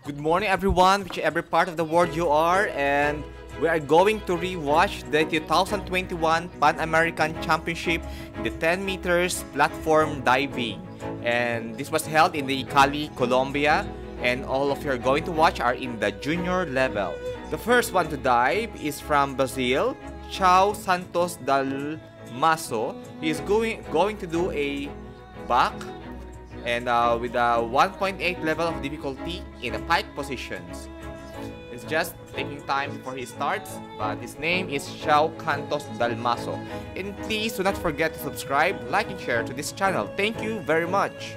Good morning, everyone, whichever part of the world you are, and we are going to rewatch the 2021 Pan American Championship, the 10 meters platform diving. And this was held in the Cali, Colombia, and all of you are going to watch are in the junior level. The first one to dive is from Brazil, Chao Santos Dal Maso. He is going to do a back and with a 1.8 level of difficulty in the pike positions. It's just taking time before he starts, but his name is Xiao Cantos Dalmaso. And please do not forget to subscribe, like, and share to this channel. Thank you very much.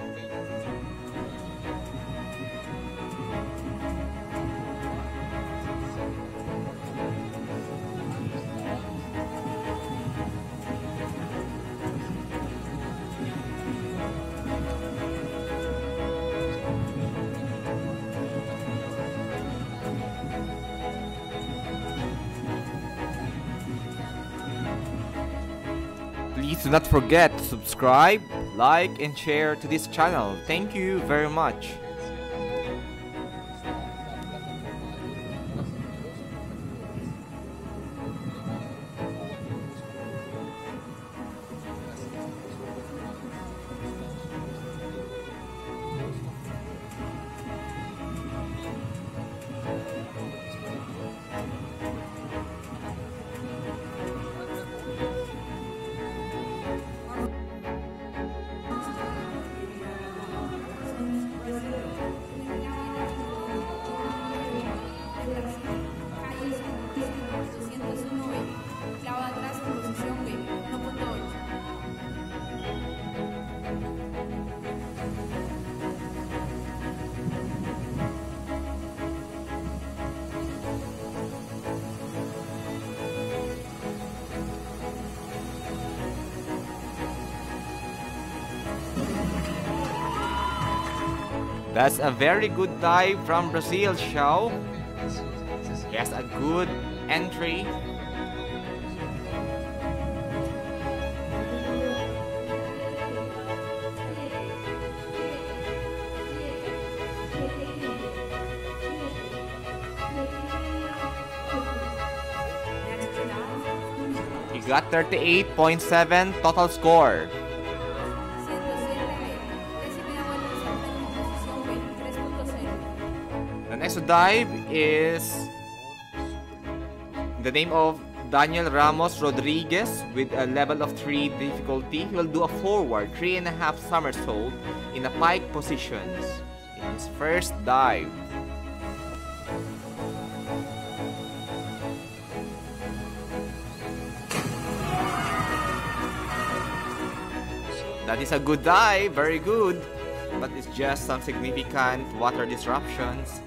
Please do not forget to subscribe, like, and share to this channel. Thank you very much. That's a very good dive from Brazil, Xiao. He has a good entry. He got 38.7 total score. The next to dive is the name of Daniel Ramos Rodriguez with a level of 3 difficulty. He will do a forward 3.5 somersault in a pike positions in his first dive. That is a good dive, very good, but it's just some significant water disruptions.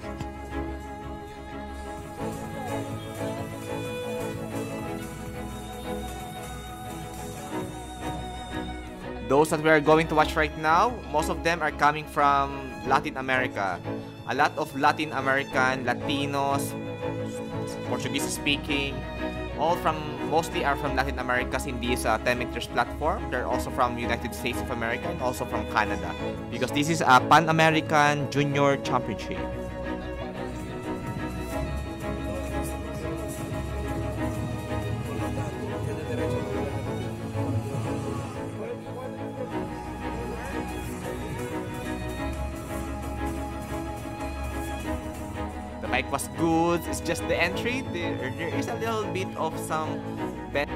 Those that we are going to watch right now, most of them are coming from Latin America. A lot of Latin American, Latinos, Portuguese speaking, mostly are from Latin America in this 10 meters platform. They're also from United States of America and also from Canada, because this is a Pan American Junior Championship. The bike was good, it's just the entry, there is a little bit of some bend.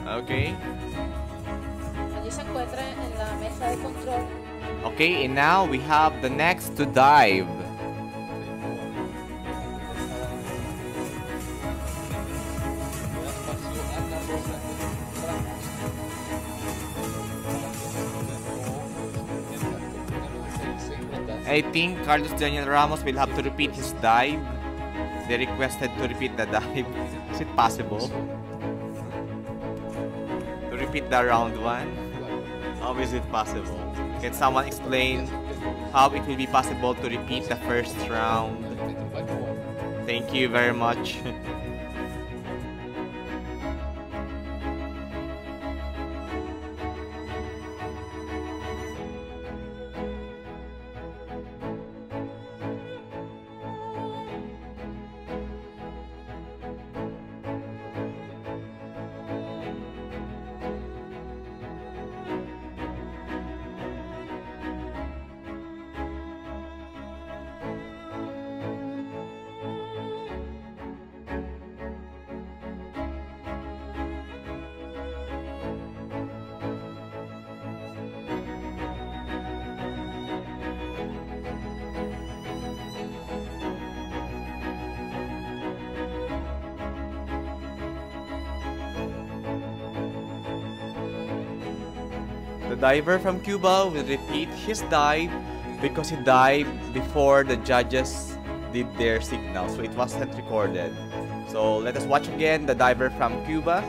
Okay. Okay, and now we have the next to dive. I think Carlos Daniel Ramos will have to repeat his dive. They requested to repeat the dive. Is it possible? To repeat the round 1? How is it possible? Can someone explain how it will be possible to repeat the first round? Thank you very much. diver from Cuba will repeat his dive because he dived before the judges did their signal, so it wasn't recorded. So let us watch again the diver from Cuba.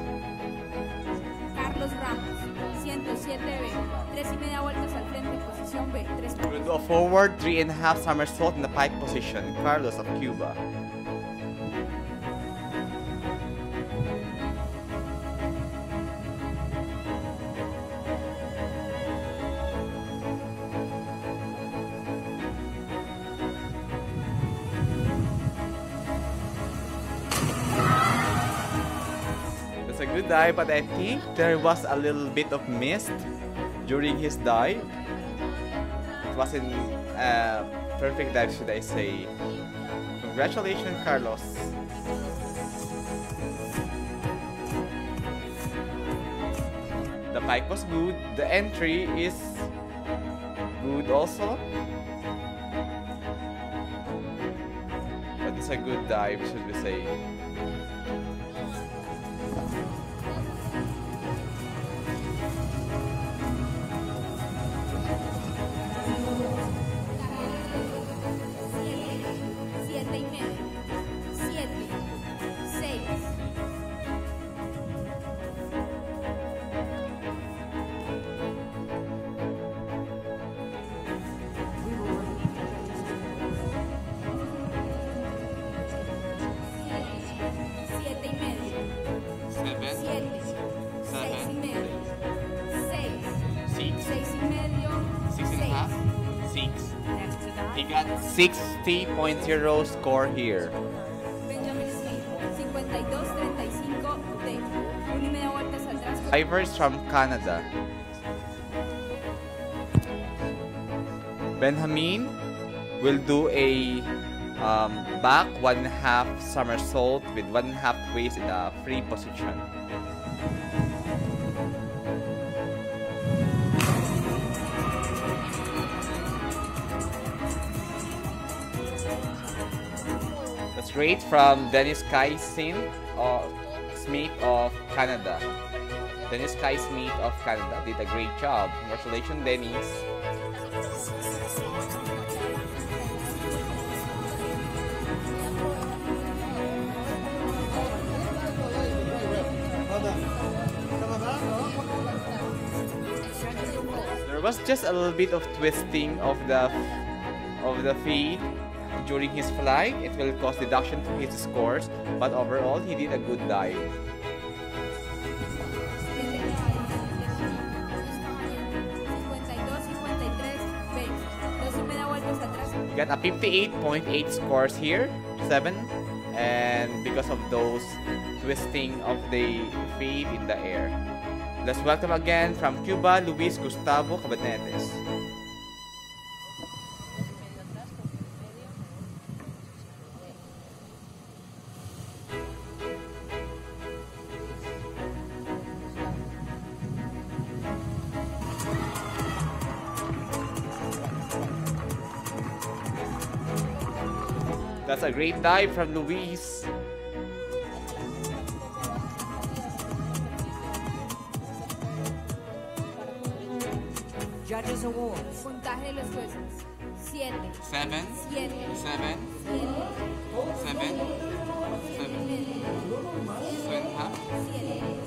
Carlos Ramos, 107B, 3.5 vueltas al frente, posición B, 3. We'll do a forward 3.5 somersault in the pike position. Carlos of Cuba. A good dive, but I think there was a little bit of mist during his dive. It wasn't a perfect dive, should I say. Congratulations, Carlos. The pike was good. The entry is good also. But it's a good dive, should we say. He got 60.0 score here. Divers from Canada. Benjamin will do a back 1.5 somersault with 1.5 twist in a free position. Straight from Dennis Smith of Canada. Dennis Smith of Canada did a great job. Congratulations, Dennis. There was just a little bit of twisting of the feet during his flight. It will cause deduction from his scores, but overall he did a good dive. He got a 58.8 scores here, 7, and because of those twisting of the feet in the air. Let's welcome again from Cuba, Luis Gustavo Cabanetes. That's a great dive from Luis. Judges Awards. Puntaje de los jueces. 7. 7. 7. 7. 7.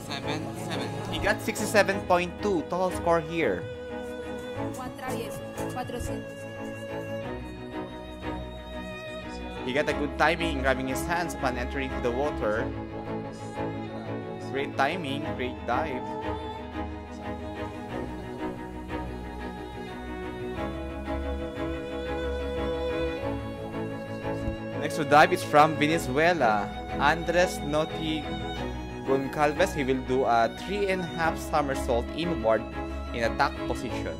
7. 7. He got 67.2 total score here. Juan Travieso. 400. He got a good timing in grabbing his hands upon entering the water. Great timing, great dive. Next to dive is from Venezuela, Andres Noti Goncalves. He will do a 3.5 somersault inward in attack position.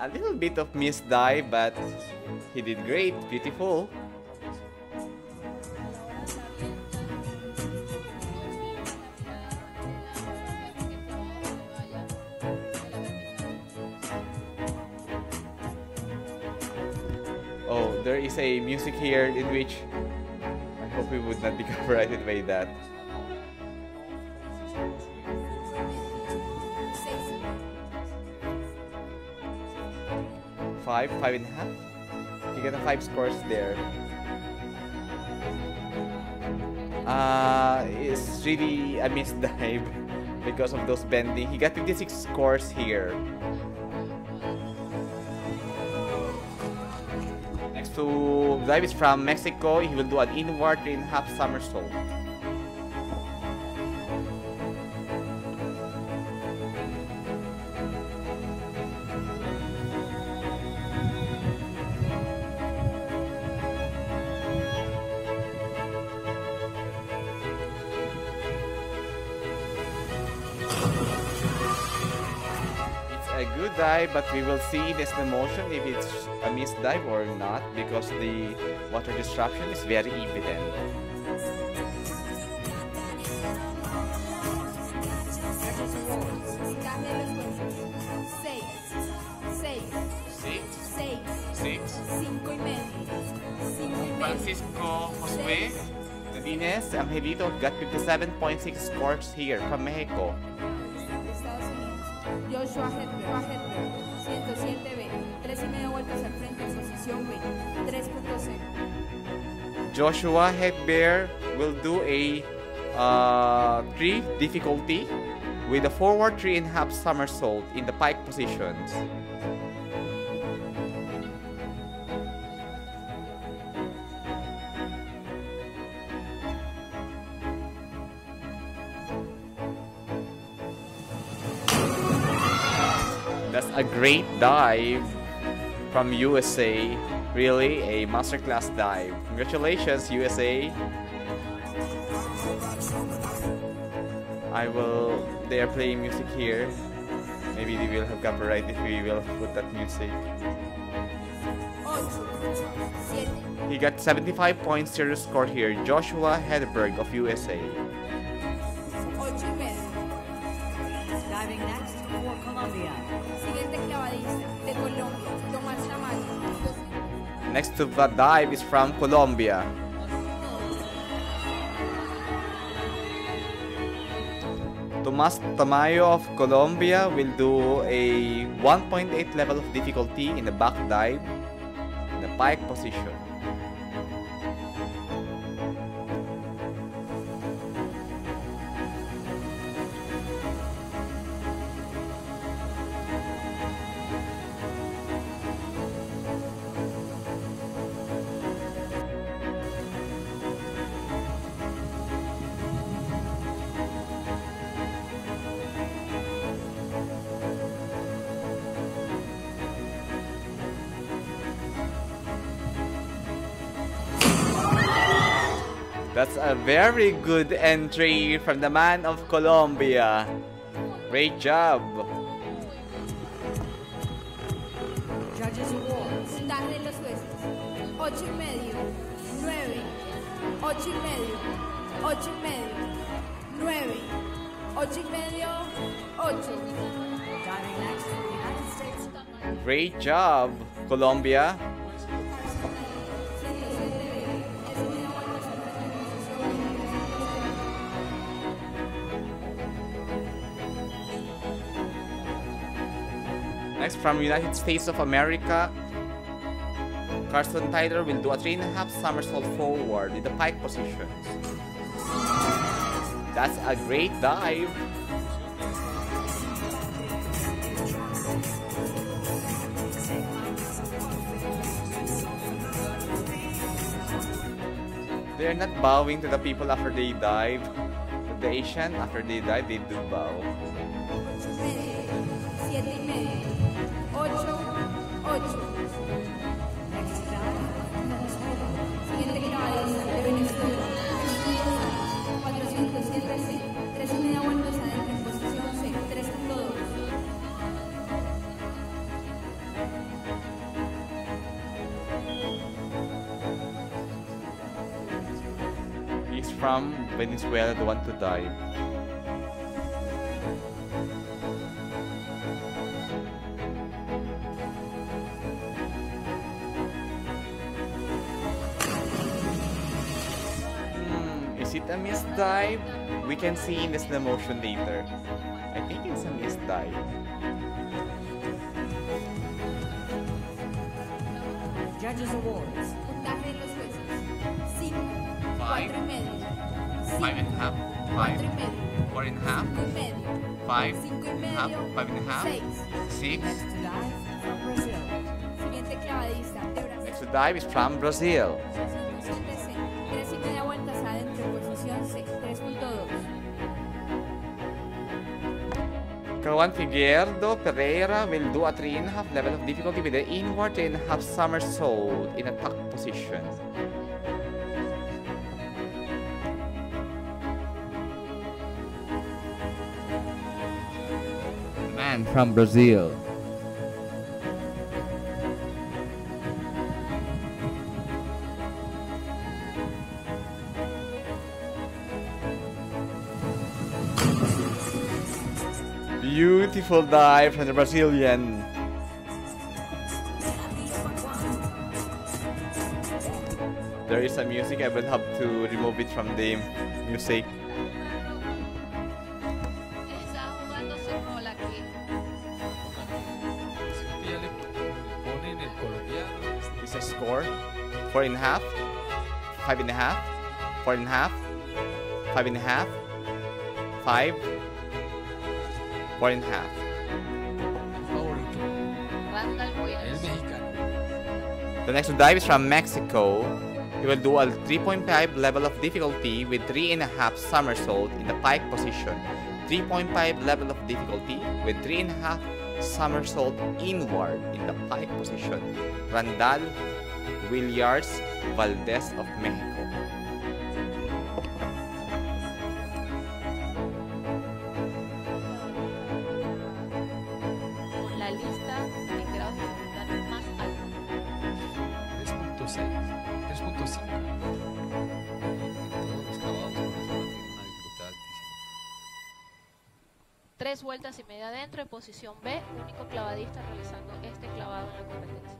A little bit of missed dive, but he did great, beautiful. Oh, there is a music here in which I hope we would not be copyrighted by that. 5.5. You get a 5 scores there. It's really a misdive because of those bending. He got 56 scores here. Next to dive is from Mexico. He will do an inward 3.5 somersault. A good dive, but we will see in slow motion if it's a misdive or not, because the water disruption is very evident. Francisco Josue Medines Angelito got 57.6 scores here from Mexico. Joshua Hedberg, 107B, 3.5 vueltas al frente, posición B, 3.0. Joshua Hedberg will do a 3 difficulty with a forward 3.5 somersault in the pike positions. That's a great dive from USA. Really, a masterclass dive. Congratulations, USA. They are playing music here. Maybe they will have copyright if we will put that music. He got 75.0 score here. Joshua Hedberg of USA. Diving next for Colombia. Next to the dive is from Colombia. Tomas Tamayo of Colombia will do a 1.8 level of difficulty in the back dive in the pike position. That's a very good entry from the man of Colombia. Great job. Judges awards. Puntaje de los jueces. 8.5, 9, 8.5, 8.5, 9, 8.5, 8. Diving next for the United States. Great job, Colombia. Next, from United States of America, Carson Tyler will do a 3.5 somersault forward in the pike positions. That's a great dive. They're not bowing to the people after they dive. But the Asian, after they dive, they do bow. 7.5, 8, 8. Next dive. Siguiente clavadista de Venezuela. 407C, 3.5 vueltas adentro en posición C, 3.2. He's from Venezuela, the one to dive. a missed dive? We can see in the slow motion later. I think it's a missed dive. Judges Awards. Puntaje de los jueces. 5, Five. 4 y medio. 5 and a half, 5, 4 y medio. 4 and a half, 5 y medio. 5, 5 y half, medio. 5 and a half, 6. 6. Next to dive from Brazil. Siguiente clavadista de Brasil. Next to dive is from Brazil. Posición C. 3 y media vueltas adentro. Posición C. 3.2. Kawan Figueiredo Pereira will do a 3.5 level of difficulty with the inward 3.5 somersault in a tuck position. Man from Brazil. Beautiful dive from the Brazilian. There is some music, I will have to remove it from the music. Está jugando sin gol aquí. It's a score 4.5, 5.5, 4.5, 5.5, 5, 4.5. Randall Williams. Es mexicano. The next dive is from Mexico. He will do a 3.5 level of difficulty with 3.5 somersault in the pike position. 3.5 level of difficulty with 3.5 somersault inward in the pike position. Randall Williams Valdez of Mexico. Con la lista de grados de dificultad más alta. 3.6, 3.5. Todos los clavados con esa tienen una dificultad altísima. 3 vueltas y media adentro en posición B, único clavadista realizando este clavado en la competencia.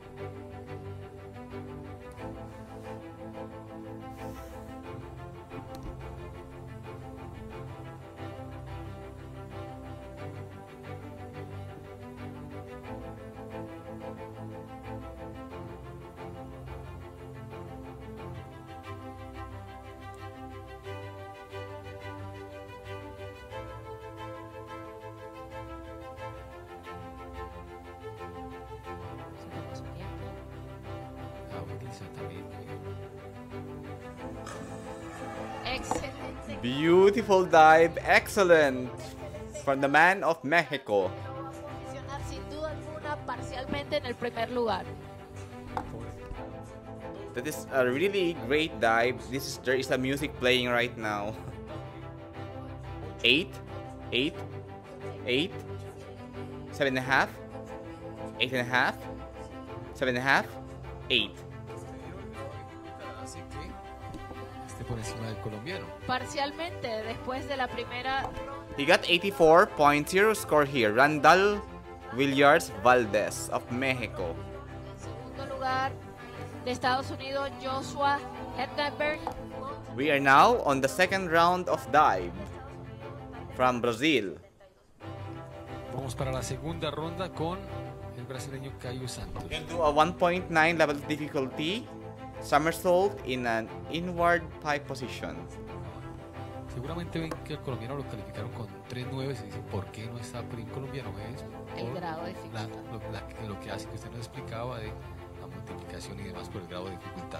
Seguimos viendo. Utiliza también muy bien. Excelente. Beautiful dive, excellent from the man of Mexico. Posicionar sin duda alguna parcialmente en el primer lugar. That is a really great dive. There is a music playing right now. 8, 8, 8, 7.5, 8.5, 7.5, 8. Así que esté por encima del colombiano. Parcialmente después de la primera He got 84.0 score here. Randall Williams Valdez of Mexico. en segundo lugar de Estados Unidos, Joshua Hedberg. We are now on the second round of dive from Brazil. Vamos para la segunda ronda con el brasileño Caio Santos. We'll do a 1.9 level of difficulty somersault in an inward pike position. Seguramente ven que el colombiano lo calificaron con 3.9 y se dicen ¿por qué no está por el colombiano? Es El por grado de dificultad. lo que hace que usted nos explicaba de la multiplicación y demás por el grado de dificultad.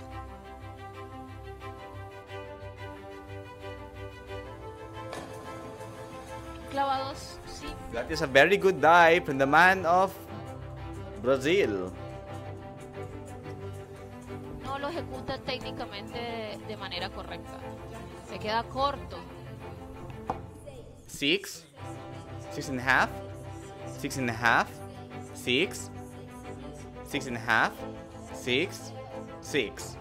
Clavados sí. That is a very good dive from the man of Brazil. No lo ejecuta técnicamente de manera correcta. Se queda corto. 6, 6.5, 6.5, 6, 6.5, 6, 6.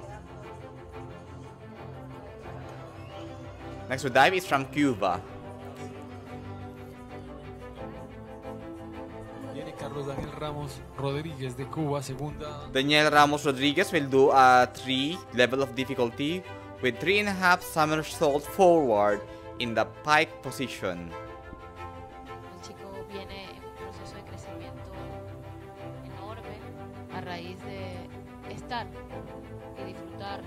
Next dive is from Cuba. Viene Carlos Daniel Ramos Rodríguez de Cuba, segunda. Daniel Ramos Rodriguez will do a 3 level of difficulty with 3.5 somersault forward in the pike position. El chico viene en un proceso de crecimiento enorme a raíz de estar y disfrutar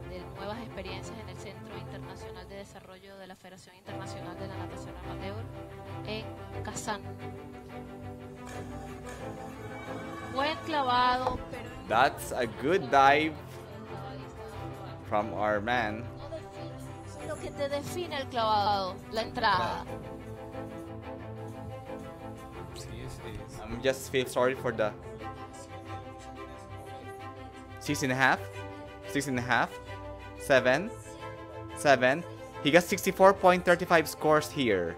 de nuevas experiencias en el Centro Internacional de Desarrollo de la Federación Internacional de la Natación Amateur en Kazán. Buen clavado, pero That's a good dive from our man. no define lo que te define el clavado, la entrada. Sí, Just feel sorry for the 6.5, 6.5, 7, 7. He got 64.35 scores here.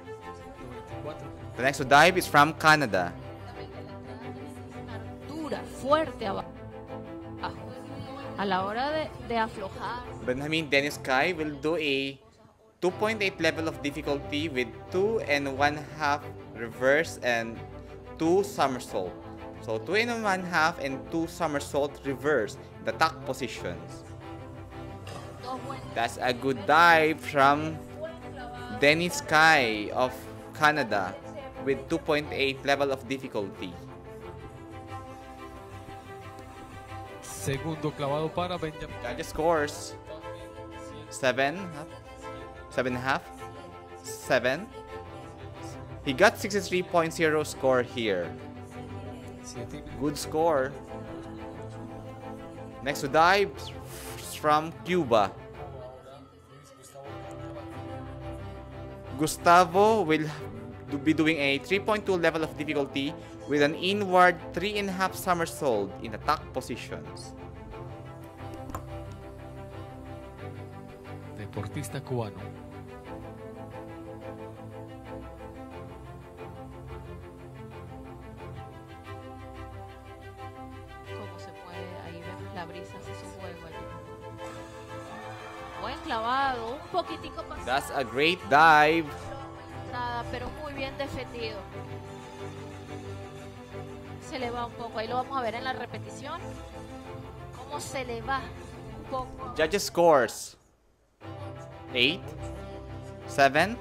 94. The next to dive is from Canada. Dura, fuerte abajo. A la hora de aflojar, Benjamin Dennis Kai will do a 2.8 level of difficulty with 2.5 reverse and 2 somersault. So 2.5 and 2 somersault reverse the tuck positions. dos buenos That's a good dive from Dennis Kai of Canada with 2.8 level of difficulty. Segundo clavado para Benjamin. Judges scores 7, 7.5, 7. He got 63.0 score here. 7. Good score. Next to dive from Cuba. Gustavo will be doing a 3.2 level of difficulty with an inward 3.5 somersault in the tuck positions. Deportista cubano. cómo se mueve, ahí vemos la brisa hace su juego allí. Buen clavado, un poquitico pasado. That's a great dive. Entrada, pero muy bien defendido. Se le va un poco, ahí lo vamos a ver en la repetición. Cómo se le va un poco. Judges scores 8, 7.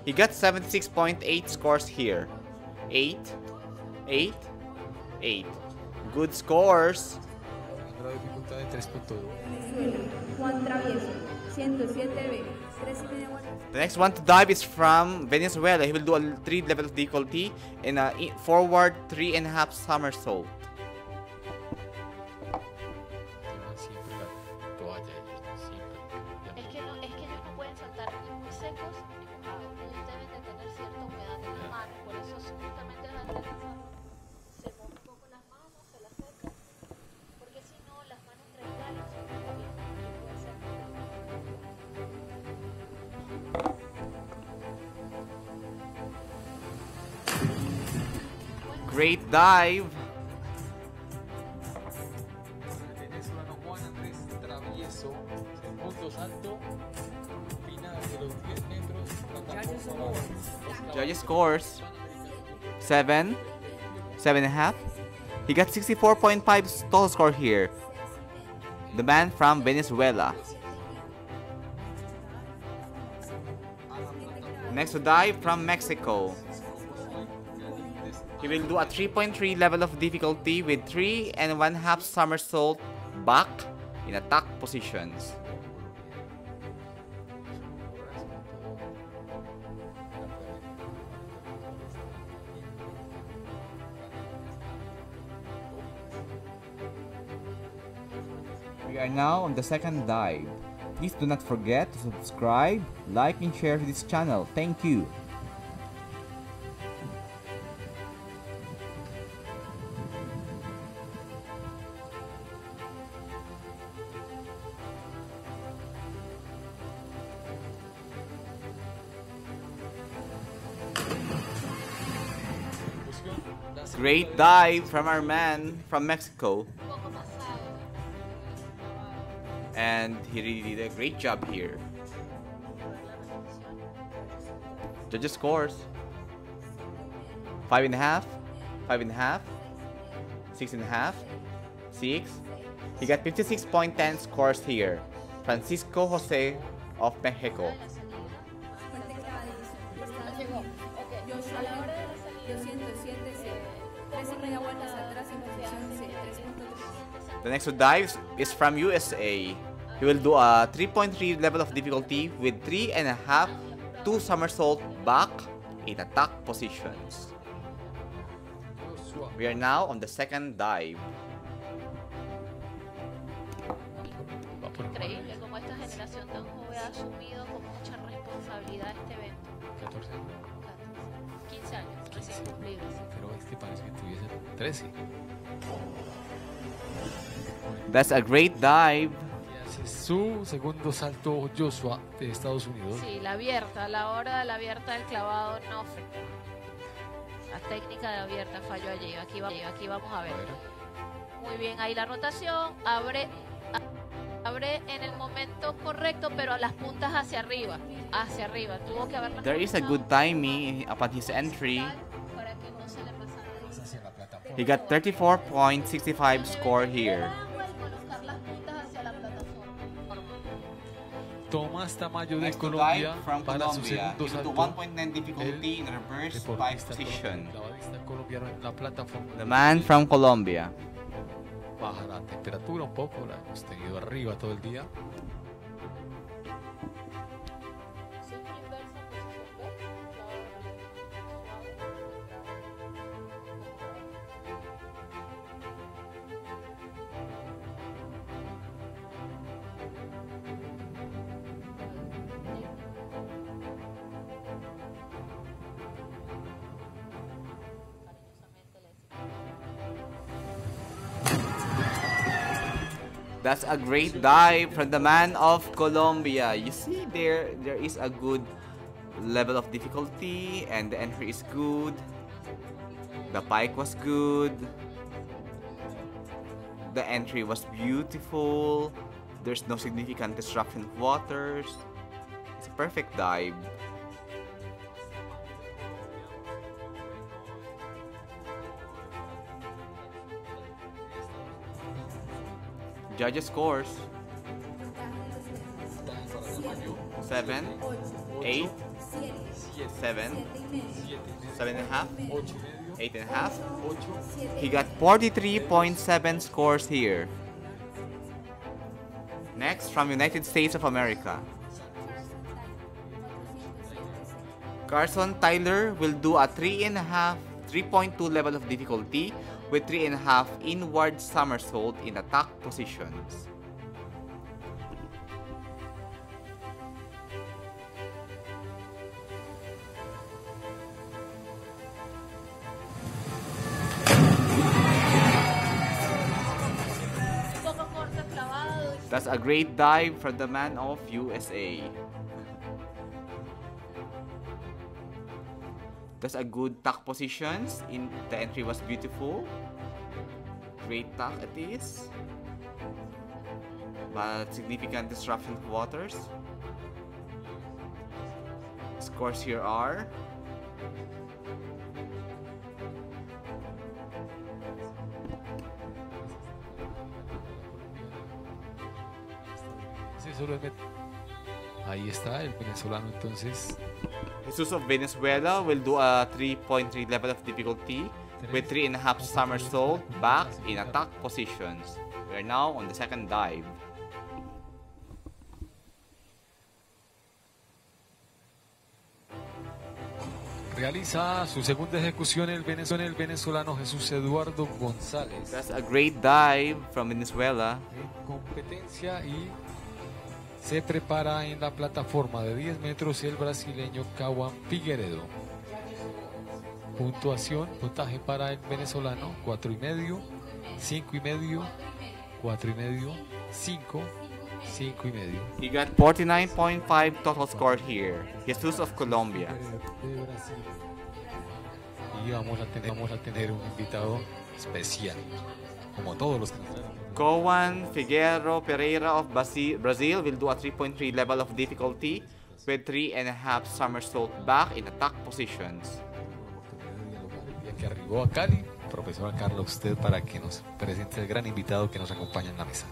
He got 76.8 scores here. 8, 8, 8. Good scores. La dificultad de 3.2. Venezuela, Juan Travieso, 107B, 3,5 vueltas. The next one to dive is from Venezuela. He will do a 3 level of difficulty and a forward 3.5 somersault. Llevan siempre la toalla ellos, siempre. Es que ellos no pueden saltar ni muy secos ni mojados. Ellos deben de tener cierta humedad en las manos. Por eso justamente al aterrizar se moja un poco las manos, se las seca. Porque si no, las manos resbalan sobre el pie y puede ser Great dive. El venezolano Juan Andrés Travieso, segundo salto, final de los 10 metros, plataforma abajo. Judges scores 7, 7.5. He got 64.5 total score here. The man from Venezuela. Next to dive from Mexico. He will do a 3.3 level of difficulty with 3.5 somersault back in attack positions. We are now on the second dive. Please do not forget to subscribe, like and share this channel. Thank you. Great dive from our man from Mexico. un poco pasado. And he really did a great job here. Judges scores 5.5, 5.5, 6.5, 6. He got 56.10 scores here. Francisco Jose of Mexico. Fuerte clavadista. Joshua León, 207C. 3,5 vueltas atrás en posición C. 3.3. The next to dive is from USA. He will do a 3.3 level of difficulty with 3.5 2 somersault back in attack positions. We are now on the second dive. Increíble cómo esta generación tan joven ha asumido con mucha responsabilidad este evento. 14. 15 años, recién cumplidos. Pero este parece que tuviese 13. That's a great dive. Y hace su segundo salto Joshua de Estados Unidos. Sí, la abierta, a la hora de la abierta del clavado no fue. La técnica de abierta falló allí. Aquí vamos a ver. Muy bien, ahí la rotación. Abre en el momento correcto, pero a las puntas hacia arriba. Hacia arriba. Tuvo que haberla There is a good timing upon his entry. para que no se le pasara. Hacia la plataforma. He got 34.65 score here. Colocar las puntas hacia la plataforma. Tomás Tamayo de Next to Colombia dive from para su Colombia. segundo He will do salto. 1.9 difficulty in reverse dive Deportista position. clavadista colombiano en la plataforma. The man from Colombia. Baja la temperatura un poco, la hemos tenido arriba todo el día. That's a great dive from the man of Colombia. You see there is a good level of difficulty and the entry is good. The pike was good. The entry was beautiful. There's no significant disruption of waters. It's a perfect dive. Judges scores 7, 8, 7, 7.5, 8.5. He got 43.7 scores here. Next, from United States of America, Carson Tyler will do a 3.2 level of difficulty with 3.5 inward somersault in attack positions. That's a great dive from the man of USA. That's a good tack positions. The entry was beautiful. Great tack it is. But significant disruption of waters. Scores here are Ahí está el venezolano entonces. Jesus of Venezuela will do a 3.3 level of difficulty with 3.5 somersault back in attack positions. We are now on the second dive. Realiza su segunda ejecución el venezolano Jesús Eduardo González. That's a great dive from Venezuela. En competencia y se prepara en la plataforma de 10 metros el brasileño Cauã Figueiredo. Puntaje para el venezolano 4.5, 5.5, 4.5, 5, 5.5. He got 49.5 total score here. Jesus of Colombia. De Brasil. Y vamos a tener un invitado especial, como todos los que nos traen. Cauã Figueiredo Pereira of Brazil will do a 3.3 level of difficulty with 3.5 somersault back in attack positions. Ya que arribó a Cali, profesora Carla, usted para que nos presente el gran invitado que nos acompaña en la mesa.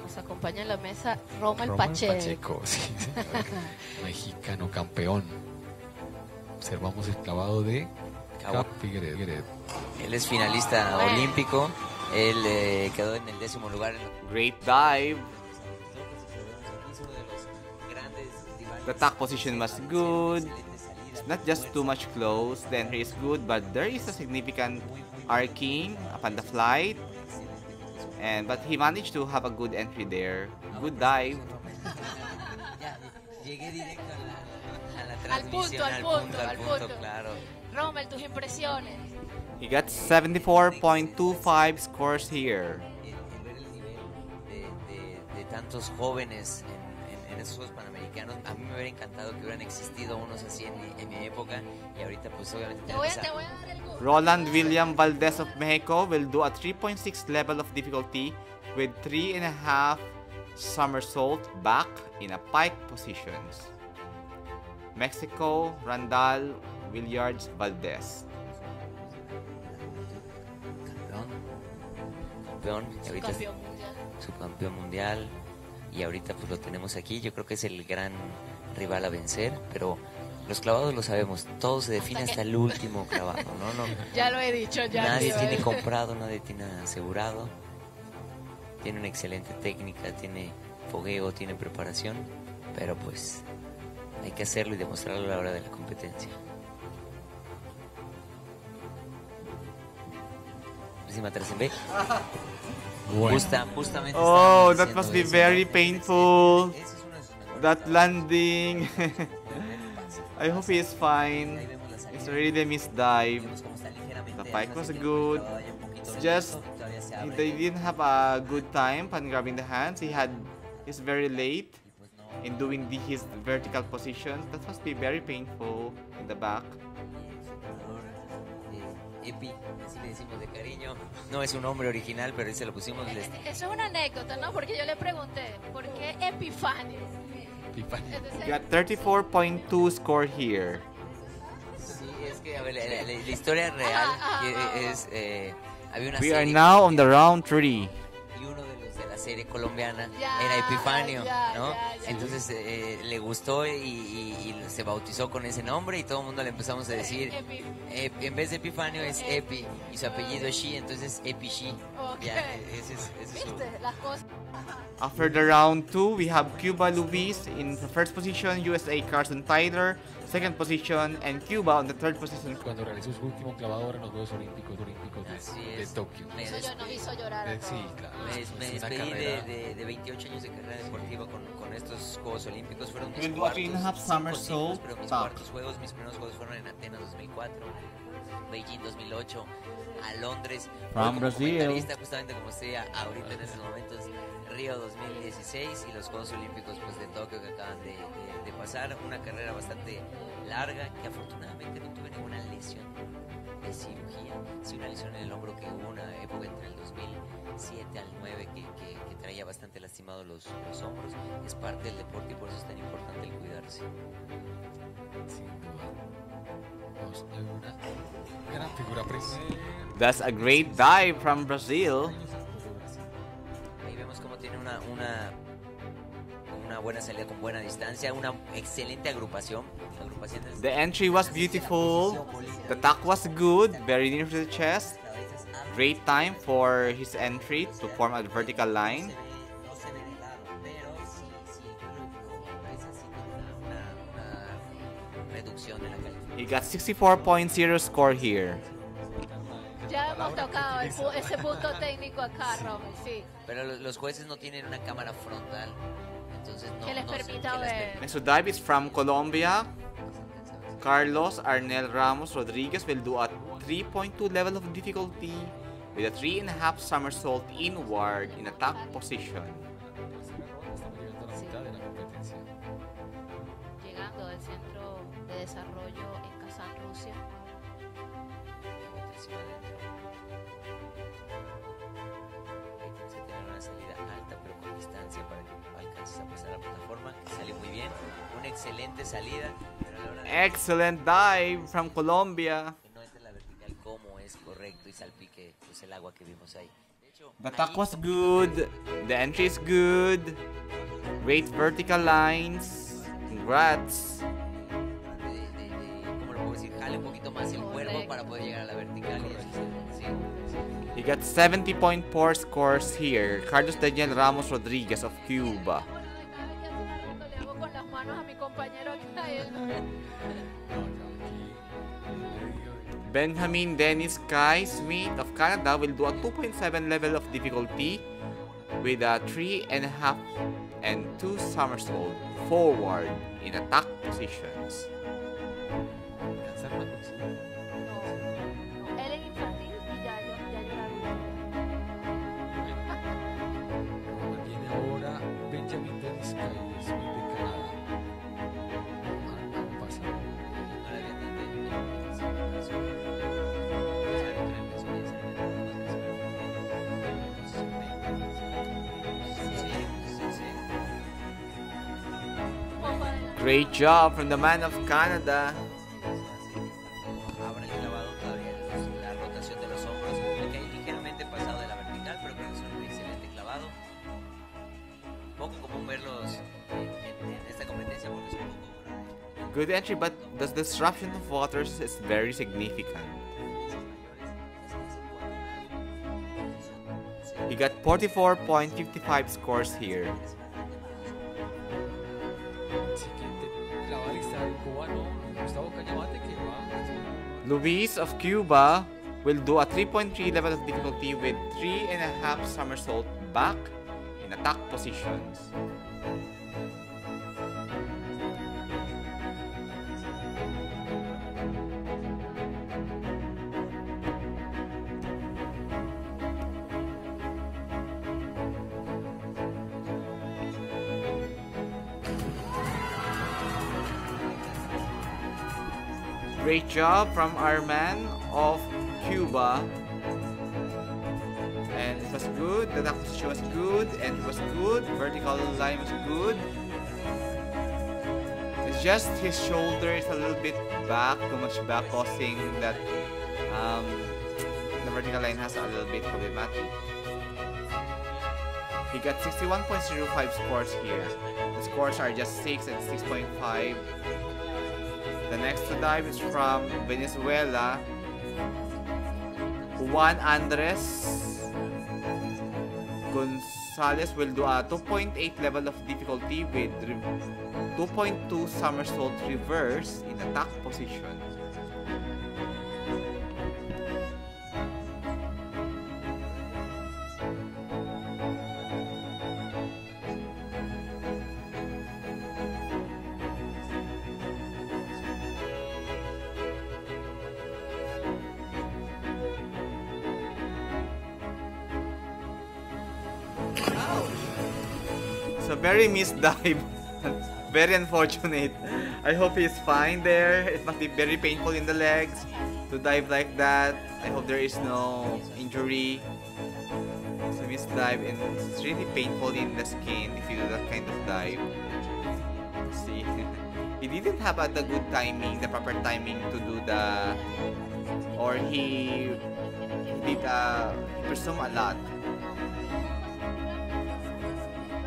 Nos acompaña en la mesa Rommel Rommel Pacheco. sí, señor. Mexicano campeón. Observamos el clavado de Cap Figueredo. Él es finalista olímpico. Él quedó en el 10º lugar. Great dive. The tack position was good. It's not just too much close. The entry is good, but there is a significant arcing upon the flight. But he managed to have a good entry there. Good dive. Llegué directo a la transmisión, al punto, claro. Rommel, tus impresiones. He got 74.25 scores here. El ver el nivel de tantos jóvenes en esos Juegos Panamericanos, a mí me hubiera encantado que hubieran existido unos así en mi época, y ahorita pues obviamente Te voy a dar el gusto. Roland William Valdez of Mexico will do a 3.6 level of difficulty with 3.5 somersault back in a pike positions. Mexico, Randall Williards Valdez. Campeón, y ahorita Campeón mundial. subcampeón mundial, y ahorita pues lo tenemos aquí. Yo creo que es el gran rival a vencer, pero los clavados lo sabemos, todo se define hasta el último clavado, ¿no? Ya lo he dicho, ya. Nadie tiene comprado, nadie tiene asegurado. Tiene una excelente técnica, tiene fogueo, tiene preparación, pero pues hay que hacerlo y demostrarlo a la hora de la competencia. Encima 3 en B. Bueno. Justamente. Oh, estábamos that must be diciendo eso. very painful. Ese es uno de sus mejores That pases. landing. Primer pase. I hope he is fine. Ahí vemos la salida. It's really a misdive. Vemos cómo está ligeramente The pike alto, was así que good. el clavado vaya un poquito It's lento, just todavía se abre. they didn't have a good time on grabbing the hands. He's very late Y pues no, in doing his vertical positions. That must be very painful in the back. y su entrenador, Epi, así le decimos de cariño. No es un nombre original, pero ahí se lo pusimos. Eso es una anécdota, ¿no? Porque yo le pregunté, ¿por qué Epifanio? Entonces, Got 34.2 score here. Sí, es que a ver, la historia real que es había una We are serie now on the round 3. y uno de los de la serie colombiana Ya, era Epifanio, ya, ¿no? ya. Entonces le gustó y se bautizó con ese nombre, y todo el mundo le empezamos a decir, en vez de Epifanio es Epi, y su apellido es Shi, entonces Epi Shi. Ok. Ya, ese es su... ¿Viste? Las cosas. After the round 2, we have Cuba Luis in the first position, USA Carson Tyler, second position, and Cuba on the third position. Cuando realizó su último clavado ahora en los Juegos Olímpicos Así de es. Tokio. Me Nos hizo llorar a Sí, todos. claro. Me Es una despedí carrera. de 28 años de carrera deportiva con estos Juegos Olímpicos. Fueron mis We'll do a cuartos, 3.5 cinco somersault ciclos, pero mis back. cuartos juegos, mis primeros juegos fueron en Atenas 2004, Beijing 2008, a Londres, From como Brazil. comentarista, justamente como estoy ahorita en estos momentos, Río 2016 y los Juegos Olímpicos pues de Tokio que acaban de pasar. Una carrera bastante larga, que afortunadamente no tuve ninguna lesión de cirugía, sí una lesión en el hombro, que hubo una época entre el 2007 al 9 que traía bastante lastimados los hombros. Es parte del deporte y por eso es tan importante el cuidarse. Sin duda. Vamos a ver una gran figura That's a great dive from Brazil. Ahí vemos cómo tiene una buena salida con buena distancia, una excelente agrupación. The entry was beautiful. The tack was good, very near to the chest. Great time for his entry to form a vertical line. No se ve de lado, pero sí una reducción en la calificación. He got 64.0 score here. Ya hemos tocado ese punto técnico acá, Rommel, sí. Pero los jueces no tienen una cámara frontal, entonces no, Que les no se- permita que les ver. Next to dive is from Colombia. Carlos Arnel Ramos Rodriguez will do a 3.2 level of difficulty with a 3.5 somersault inward in attack position. Estamos llegando a la mitad de la competencia. Llegando del Centro de Desarrollo en Kazán, Rusia. Encima adentro. Ahí tienes que tener una salida alta pero con distancia para que alcances a pasar a la plataforma, que sale muy bien. Una excelente salida, pero a la hora de Excellent dive from Colombia. que no entre la vertical como es correcto y salpique pues el agua que vimos ahí. The tuck was good. The entry is good. Great vertical lines. Congrats. ¿Cómo lo puedo decir? Jale un poquito más el cuerpo para poder llegar a la vertical. Y eso sí. He got 70.4 scores here. Carlos Daniel Ramos Rodriguez of Cuba. Le hago con las manos a mi compañero acá. Benjamin Dennis Kai Smith of Canada will do a 2.7 level of difficulty with a 3.5 and 2 somersault forward in attack positions. Alcanzar una cocina. No, él es infantil y ya yo era adulto. Viene ahora Benjamin Dennis Smith de Canadá. ¿Algo pasa? No le había entendido. Great job from the man of Canada. Ahora el clavado todavía, la rotación de los hombros, le cae ligeramente pasado de la vertical, pero creo que es un excelente clavado. Poco común verlos en esta competencia porque es un poco... Good entry, but the disruption of waters is very significant. He got 44.55 scores here. Siguiente clavadista, el cubano Gustavo Cañamate, que va. Luis of Cuba will do a 3.3 level of difficulty with 3.5 somersault back in attack positions. Great job from our man of Cuba. And it was good, the attack position was good, and it was good, vertical line was good. It's just his shoulder is a little bit back, too much back, causing that the vertical line has a little bit problematic. He got 61.05 scores here. The scores are just 6 and 6.5. The next to dive is from Venezuela, Juan Andres Gonzalez will do a 2.8 level of difficulty with 2.2 somersault reverse in attack position. It's a very missed dive. Very unfortunate. I hope he's fine there. It must be very painful in the legs to dive like that. I hope there is no injury. It's a missed dive and it's really painful in the skin if you do that kind of dive. See, he didn't have the good timing, the proper timing to do the, or he did he presumed a lot.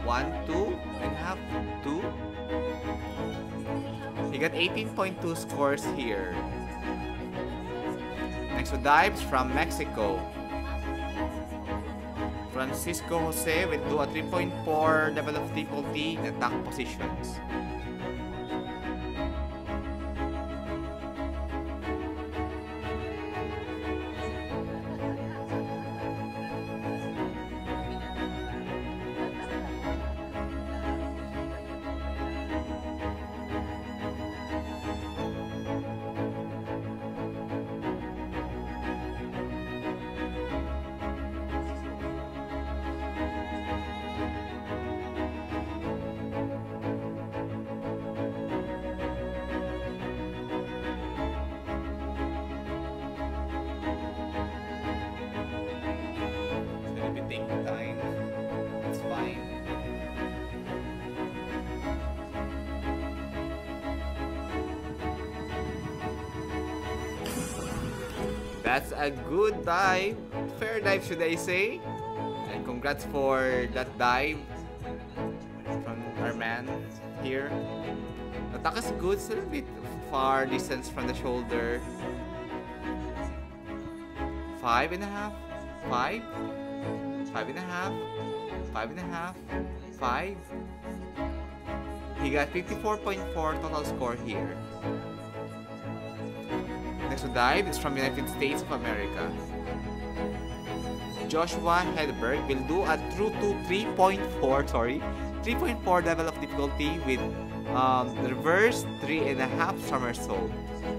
1, 2.5, 2. He got 18.2 scores here. Next to dives from Mexico. Francisco Jose will do a 3.4 level of difficulty in attack positions. Take time. It's fine. That's a good dive. Fair dive, should I say? Congrats for that dive from our man here. The attack is good, it's a little bit far distance from the shoulder. 5.5, 5, 5.5, 5.5, 5. He got 54.4 total score here. Next to dive is from United States of America. Joshua Hedberg will do a true to 3.4 level of difficulty with reverse 3.5 somersault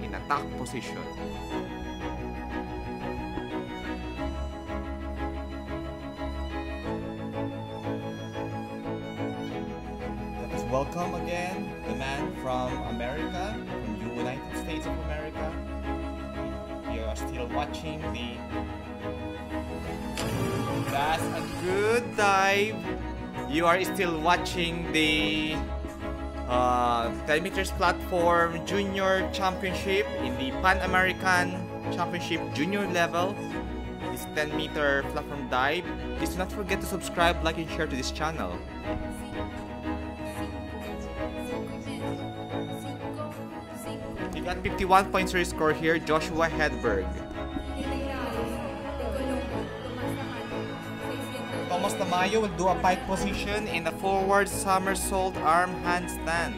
in attack position. Let us welcome again the man from America, from United States of America. You are still watching the... That's a good dive. You are still watching the 10 meters platform junior championship in the Pan American Championship junior level. This 10 meter platform dive. Please do not forget to subscribe, like, and share to this channel. He got 51.0 score here, Joshua Hedberg. Thomas Tamayo will do a pike position in a forward somersault arm handstand.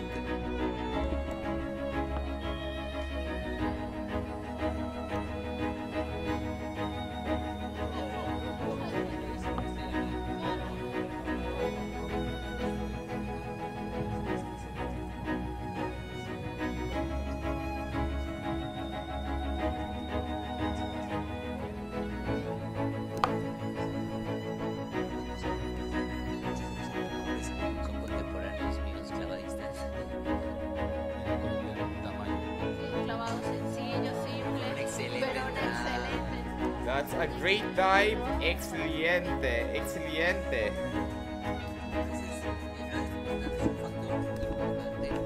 That's a great dive. Excelente, excelente.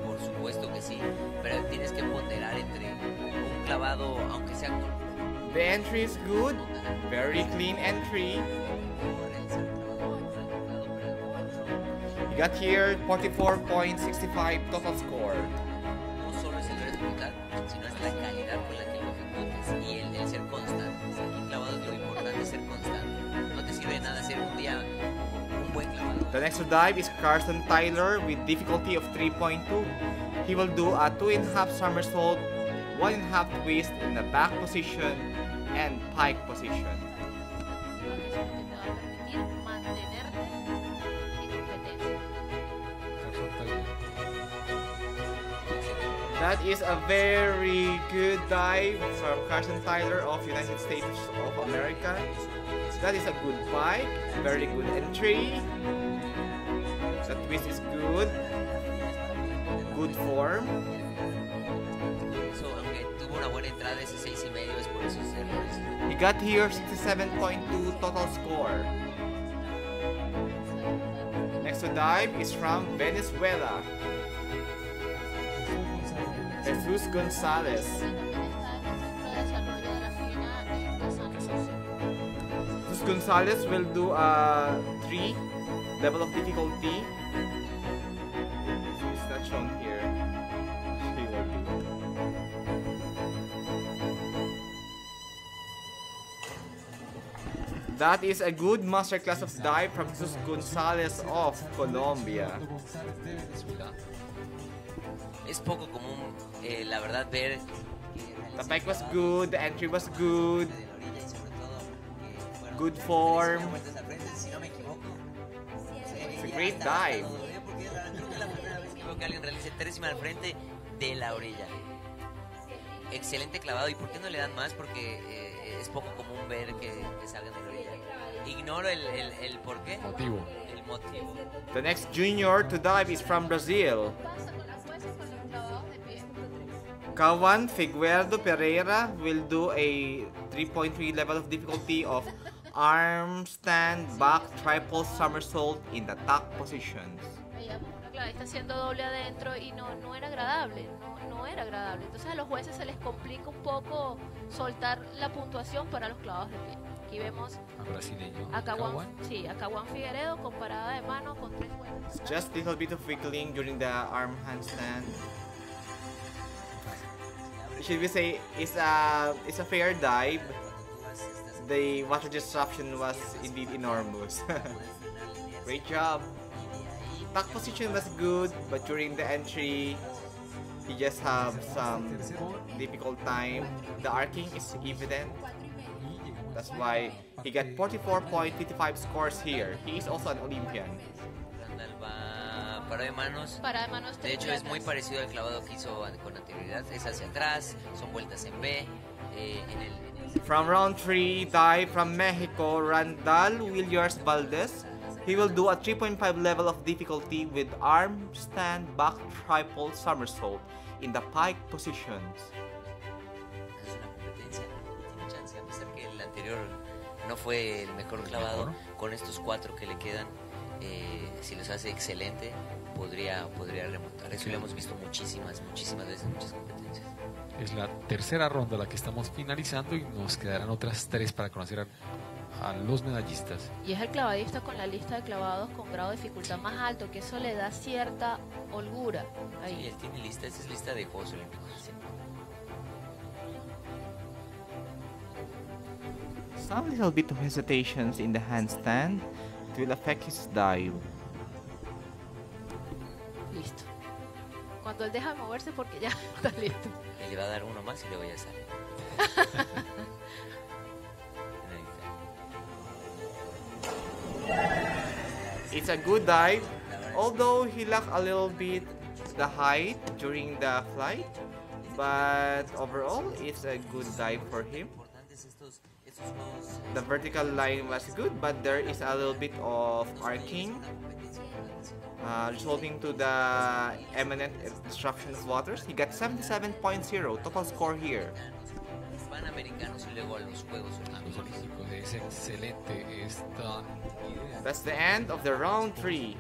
Por supuesto que sí, pero tienes que ponderar entre un clavado, aunque sea con... The entry is good. Very clean entry. You got here 44.65 total score. No solo es el ejecutar, sino es la calidad con la que lo ejecutas y el ser constante. Aquí clavado es lo importante, ser constante. No te sirve de nada hacer un día un buen clavado. The next to dive is Carson Tyler with difficulty of 3.2. He will do a 2.5 somersault, 1.5 twist in the back position and pike position. That is a very good dive from Carson Tyler of United States of America. That is a good pike, very good entry. The twist is good. Good form. So, aunque tuvo una buena entrada, ese 6.5 es por esos errores. He got here 67.2 total score. Next to dive is from Venezuela. Jesus Gonzalez. Jesus Gonzalez will do a 3 level of difficulty. It's not shown here. That is a good masterclass of dive from Jesus Gonzalez of Colombia. Es poco común, la verdad, ver. The pike was good, the entry was good. Good form. It's a great dive. Creo que alguien realice 3 al frente de la orilla. Excelente clavado. ¿Y por qué no le dan más? Porque es poco común ver que salgan de la orilla. Ignoro el por qué. Motivo. El motivo. The next junior to dive is from Brazil. Kawan Figueiredo Pereira will do a 3.3 level of difficulty of arm stand back triple somersault in the tuck positions. Veíamos una clavista haciendo doble adentro y no era agradable, no era agradable. Entonces a los jueces se les complica un poco soltar la puntuación para los clavados de pie. Aquí vemos A brasileño. a Caguán, Caguán. sí, a Caguán Figueredo con parada de mano con 3 vueltas. It's just a little bit of wiggling during the arm handstand. Should we say it's a fair dive? The water disruption was indeed enormous. Great job. Tuck position was good, but during the entry, he just have some difficult time. The arcing is evident. That's why he got 44.55 scores here. He is also an Olympian. Randall va para de manos. Parada de manos. De hecho, es muy parecido al clavado que hizo con anterioridad. Es hacia atrás, son vueltas en B. From round 3, dive from Mexico, Randall Williams Valdez. He will do a 3.5 level of difficulty with arm stand back triple somersault in the pike positions. Es una competencia, tiene chance, a pesar que el anterior no fue el mejor clavado. Con estos 4 que le quedan, si los hace excelente, podría remontar. Eso lo hemos visto muchísimas veces en muchas competencias. Es la tercera ronda la que estamos finalizando y nos quedarán otras 3 para conocer a los medallistas. Y es el clavadista con la lista de clavados con grado de dificultad más alto, que eso le da cierta holgura. Ahí. Sí, él tiene lista, esa es lista de Juegos Olímpicos. Sí. Some little bit of hesitations in the handstand. It will affect his dive. Listo. Cuando él deja de moverse porque ya está listo. Le va a dar uno más y luego ya sale. It's a good dive, although he lacked a little bit the height during the flight, but overall it's a good dive for him. The vertical line was good, but there is a little bit of arcing, resulting to the imminent disruption of waters. He got 77.0 total score here. Panamericanos y luego a los Juegos Olímpicos. Es excelente esta idea. That's the end of the round 3.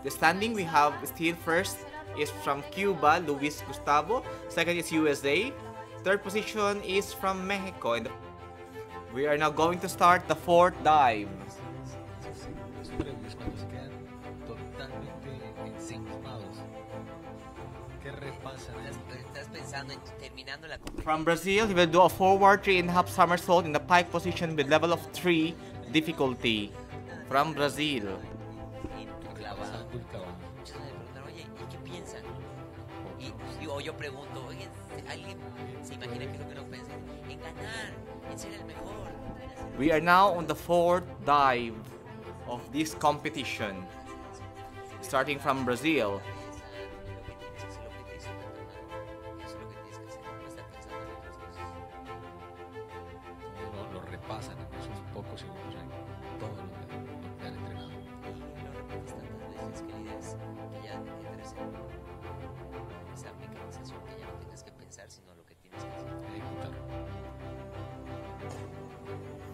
The standing we have still first is from Cuba, Luis Gustavo. Second is USA. Third position is from Mexico. And we are now going to start the 4th dive. Los previos cuando se quedan totalmente ensimismados. ¿Qué repasan? Estás pensando en terminando la competencia. From Brazil, he will do a forward 3.5 somersault in the pike position with level of 3 difficulty. From Brazil. En tu clavado. Muchos me preguntan, oye, ¿y qué piensan? O yo pregunto, oye, ¿alguien se imagina que es lo que no piensan? En ganar, en ser el mejor. We are now on the 4th dive of this competition. Starting from Brazil. Lo repasan en esos pocos segundos ahí, todo lo que han entrenado. Y lo repites tantas veces que la idea es que ya entres en esa mecanización, que ya no tengas que pensar, sino lo que tienes que hacer. Ejecutar.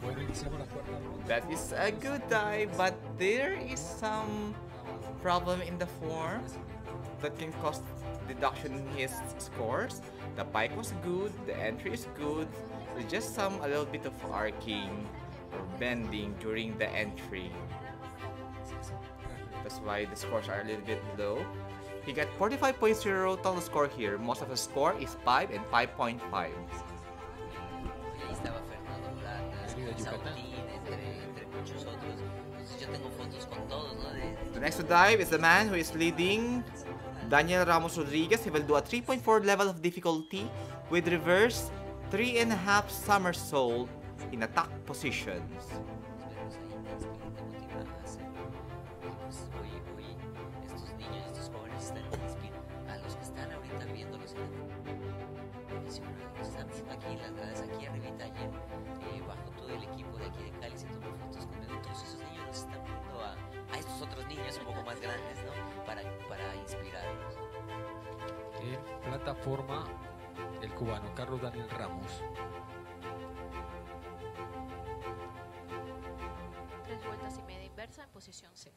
Bueno, iniciamos la cuarta ronda. That is a good dive, but there is some problem in the form that can cause deduction in his scores. The pike was good, the entry is good. There's just a little bit of arcing or bending during the entry. That's why the scores are a little bit low. He got 45.0 total score here. Most of the score is 5 and 5.5. Y ahí estaba Fernando Plata, Sautín, entre muchos otros. Entonces yo tengo fotos con todos, ¿no? The next to dive is the man who is leading, Daniel Ramos Rodriguez. He will do a 3.4 level of difficulty with reverse 3.5 somersault in attack positions. Hoy estos niños, estos jóvenes están inspirando a los que están ahorita viéndolos en la televisión. Están viendo aquí las gradas, aquí arribita ayer, bajo todo el equipo de aquí de Cali se tomó fotos conmigo. Todos esos niños nos están viendo a estos otros niños un poco más grandes, ¿no? Para inspirarlos. En plataforma, el cubano Carlos Daniel Ramos. 3 vueltas y media inversa en posición C.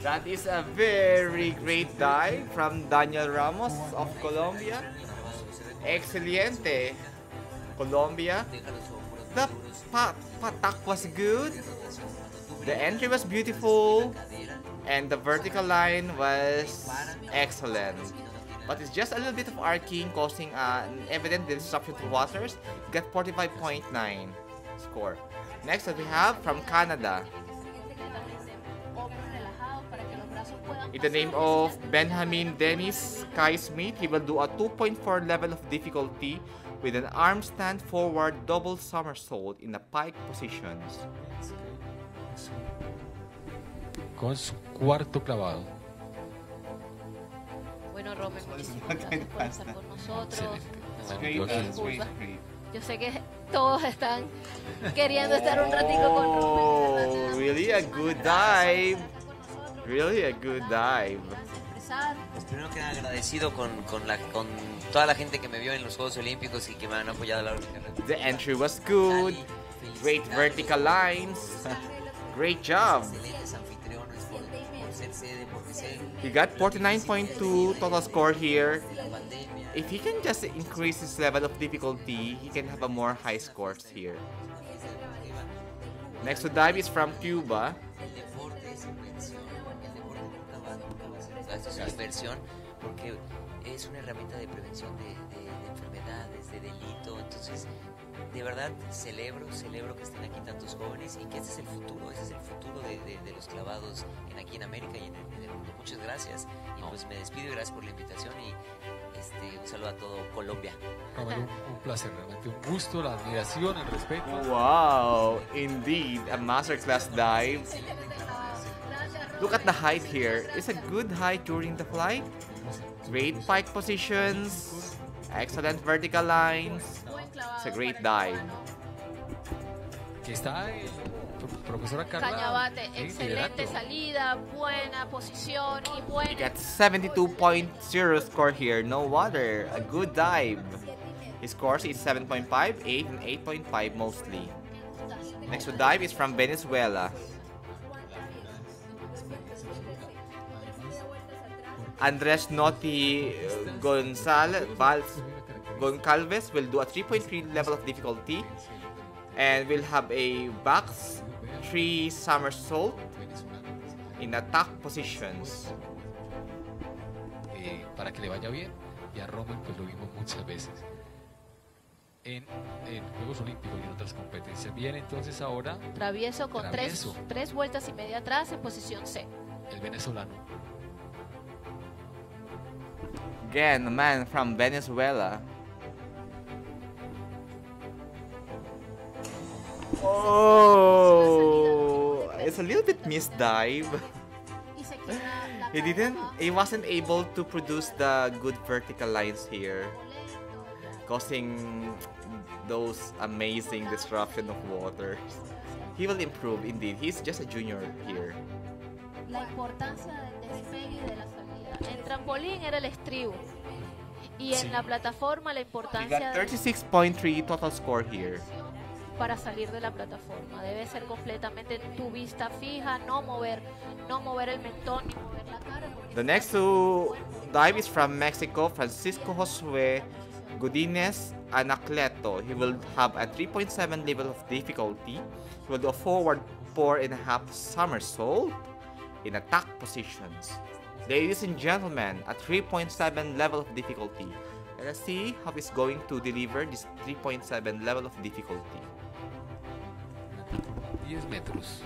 That is a very great dive from Daniel Ramos of Colombia. Excelente, Colombia. The patak was good. The entry was beautiful. And the vertical line was excellent. But it's just a little bit of arcing causing an evident disruption to waters. Got 45.9 score. Next that we have from Canada. In the name of Benjamin Dennis Kai Smith, he will do a 2.4 level of difficulty with an arm stand forward double somersault in the pike positions. Con su cuarto clavado. Bueno, Robert, muchísimas gracias por estar con nosotros. Excelente. Yo sé que todos están queriendo estar un ratico con Robert. Oh, really a good dive. Really a good dive. Pues primero que nada agradecido con toda la gente que me vio en los Juegos Olímpicos y que me han apoyado a la hora de mi carrera. The entry was good. Great vertical lines. Great job. Excelentes anfitriones por ser sede, porque sé He got 49.2 total score here. la pandemia. If he can just increase his level of difficulty, he can have a more high scores here. Next to dive is from Cuba. El deporte es inversión. El deporte nunca va a ser un gasto, es una inversión porque es una herramienta de prevención de enfermedades, de delito. Entonces, de verdad celebro que estén aquí tantos jóvenes y que ese es el futuro de los clavados aquí en América y en el mundo. Muchas gracias y pues me despido y gracias por la invitación y un saludo a todo Colombia. Robert, un placer, realmente un gusto, la admiración, el respeto. Wow, indeed, a masterclass dive. Look at the height here. It's a good height during the flight. Great pike positions. Excellent vertical lines. It's a great dive. Que está profesora Carla. Cañabate, sí, excelente liderando. salida, buena posición y He buena. got 72.0 score here. No water. A good dive. His scores is 7.5, 8, and 8.5 mostly. Next to dive is from Venezuela. Andres Noti Goncalves will do a 3.3 level of difficulty and will have a back 3 somersault in attack positions. Para que le vaya bien, y a Rommel pues lo vimos muchas veces en Juegos Olímpicos y en otras competencias. Bien, entonces ahora Travieso con Travieso. tres vueltas y media atrás en posición C. el venezolano. Again, a man from Venezuela. Oh, it's a little bit misdive. Y se queda la He wasn't able to produce the good vertical lines here, causing those amazing disruption of waters. He will improve indeed. He's just a junior here. La importancia del despegue y de la salida. En trampolín era el estribo. Y en la plataforma la He importancia got 36.3 total score here. para salir de la plataforma. Debe ser completamente tu vista fija, no mover el mentón ni mover la cara. The next to dive is from Mexico, Francisco Josue Godinez Anacleto. He will have a 3.7 level of difficulty. He will do a forward 4.5 somersault in attack positions. Ladies and gentlemen, a 3.7 level of difficulty. Let us see how he's going to deliver this 3.7 level of difficulty. 10 metros.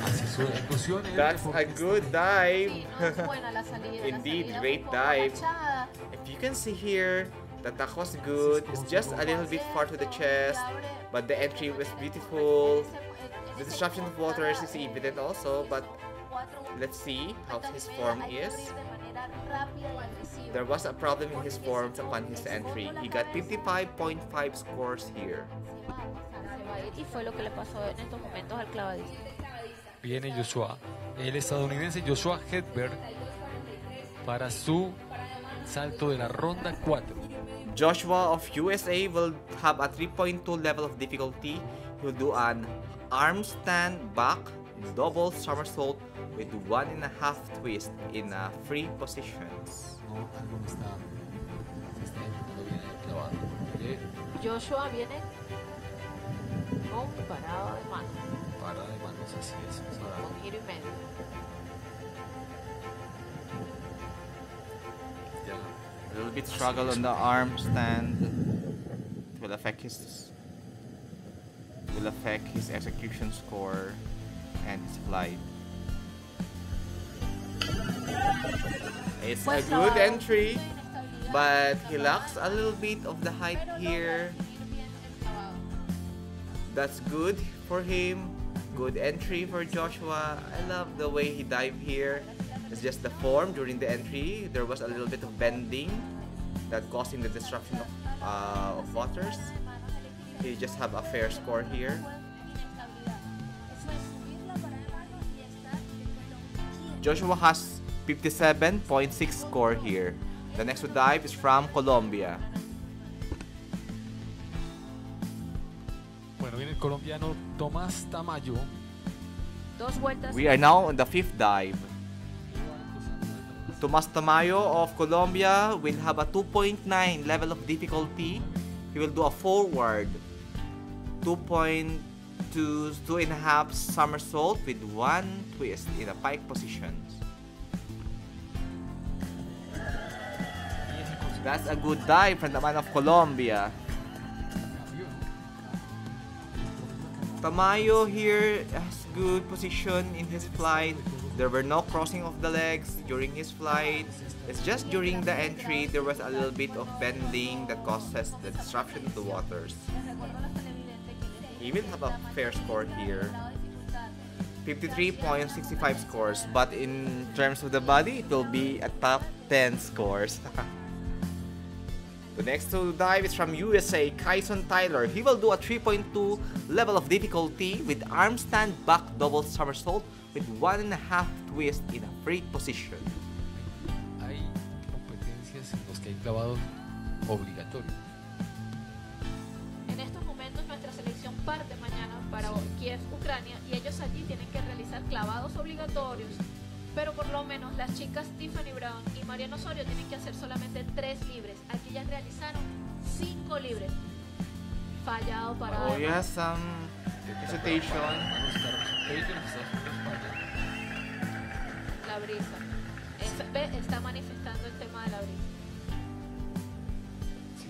Así su ejecución es That's a good dive. Sí, no es buena la salida. Indeed, la salida great es un poco dive. agachada. If you can see here, the attack was good. It's just a little bit far to the chest, but the entry was beautiful. The disruption of waters is evident also, but let's see how his form is. De manera rápida y agresiva. There was a problem in his forms upon his entry. He got 55.5 scores here. Se va a ir, y fue lo que le pasó en estos momentos al clavadista. Viene Joshua, el estadounidense Joshua Hedberg, para su salto de la ronda 4. Joshua of USA will have a 3.2 level of difficulty. He will do an arm stand back double somersault with 1.5 twist in free positions. No, algo no está, se está enfocando bien en el clavado. Joshua viene con parada de mano, Para de manos, así es. Ahora, con giro y medio. ya. A little bit struggle on the arm stand. It will affect his execution score and his flight. It's a good entry, but he lacks a little bit of the height here. That's good for him. Good entry for Joshua. I love the way he dived here. It's just the form during the entry. There was a little bit of bending that causing the disruption of waters. He just have a fair score here. Joshua has 57.6 score here. The next to dive is from Colombia. Bueno, viene el colombiano Tomás Tamayo. Dos vueltas. We are now on the fifth dive. Tomas Tamayo of Colombia will have a 2.9 level of difficulty. He will do a forward 2.5 somersault with 1 twist in a pike position. That's a good dive from the man of Colombia. Tamayo here has good position in his flight. There were no crossing of the legs during his flight. It's just during the entry there was a little bit of bending that causes the disruption of the waters. He will have a fair score here. 53.65 scores, but in terms of the body, it will be a top 10 scores. The next to dive is from USA, Kyson Tyler. He will do a 3.2 level of difficulty with arm stand back double somersault with 1.5 twist in a free position. Hay competencias en las que hay clavados obligatorios. En estos momentos nuestra selección parte mañana para Kiev, Ucrania, y ellos allí tienen que realizar clavados obligatorios. Pero por lo menos las chicas Tiffany Brown y Mariana Osorio tienen que hacer solamente 3 libres. Aquí ellas realizaron 5 libres. Fallado para... Oh, yeah, some hesitation. La brisa. Está manifestando el tema de la brisa. Sí.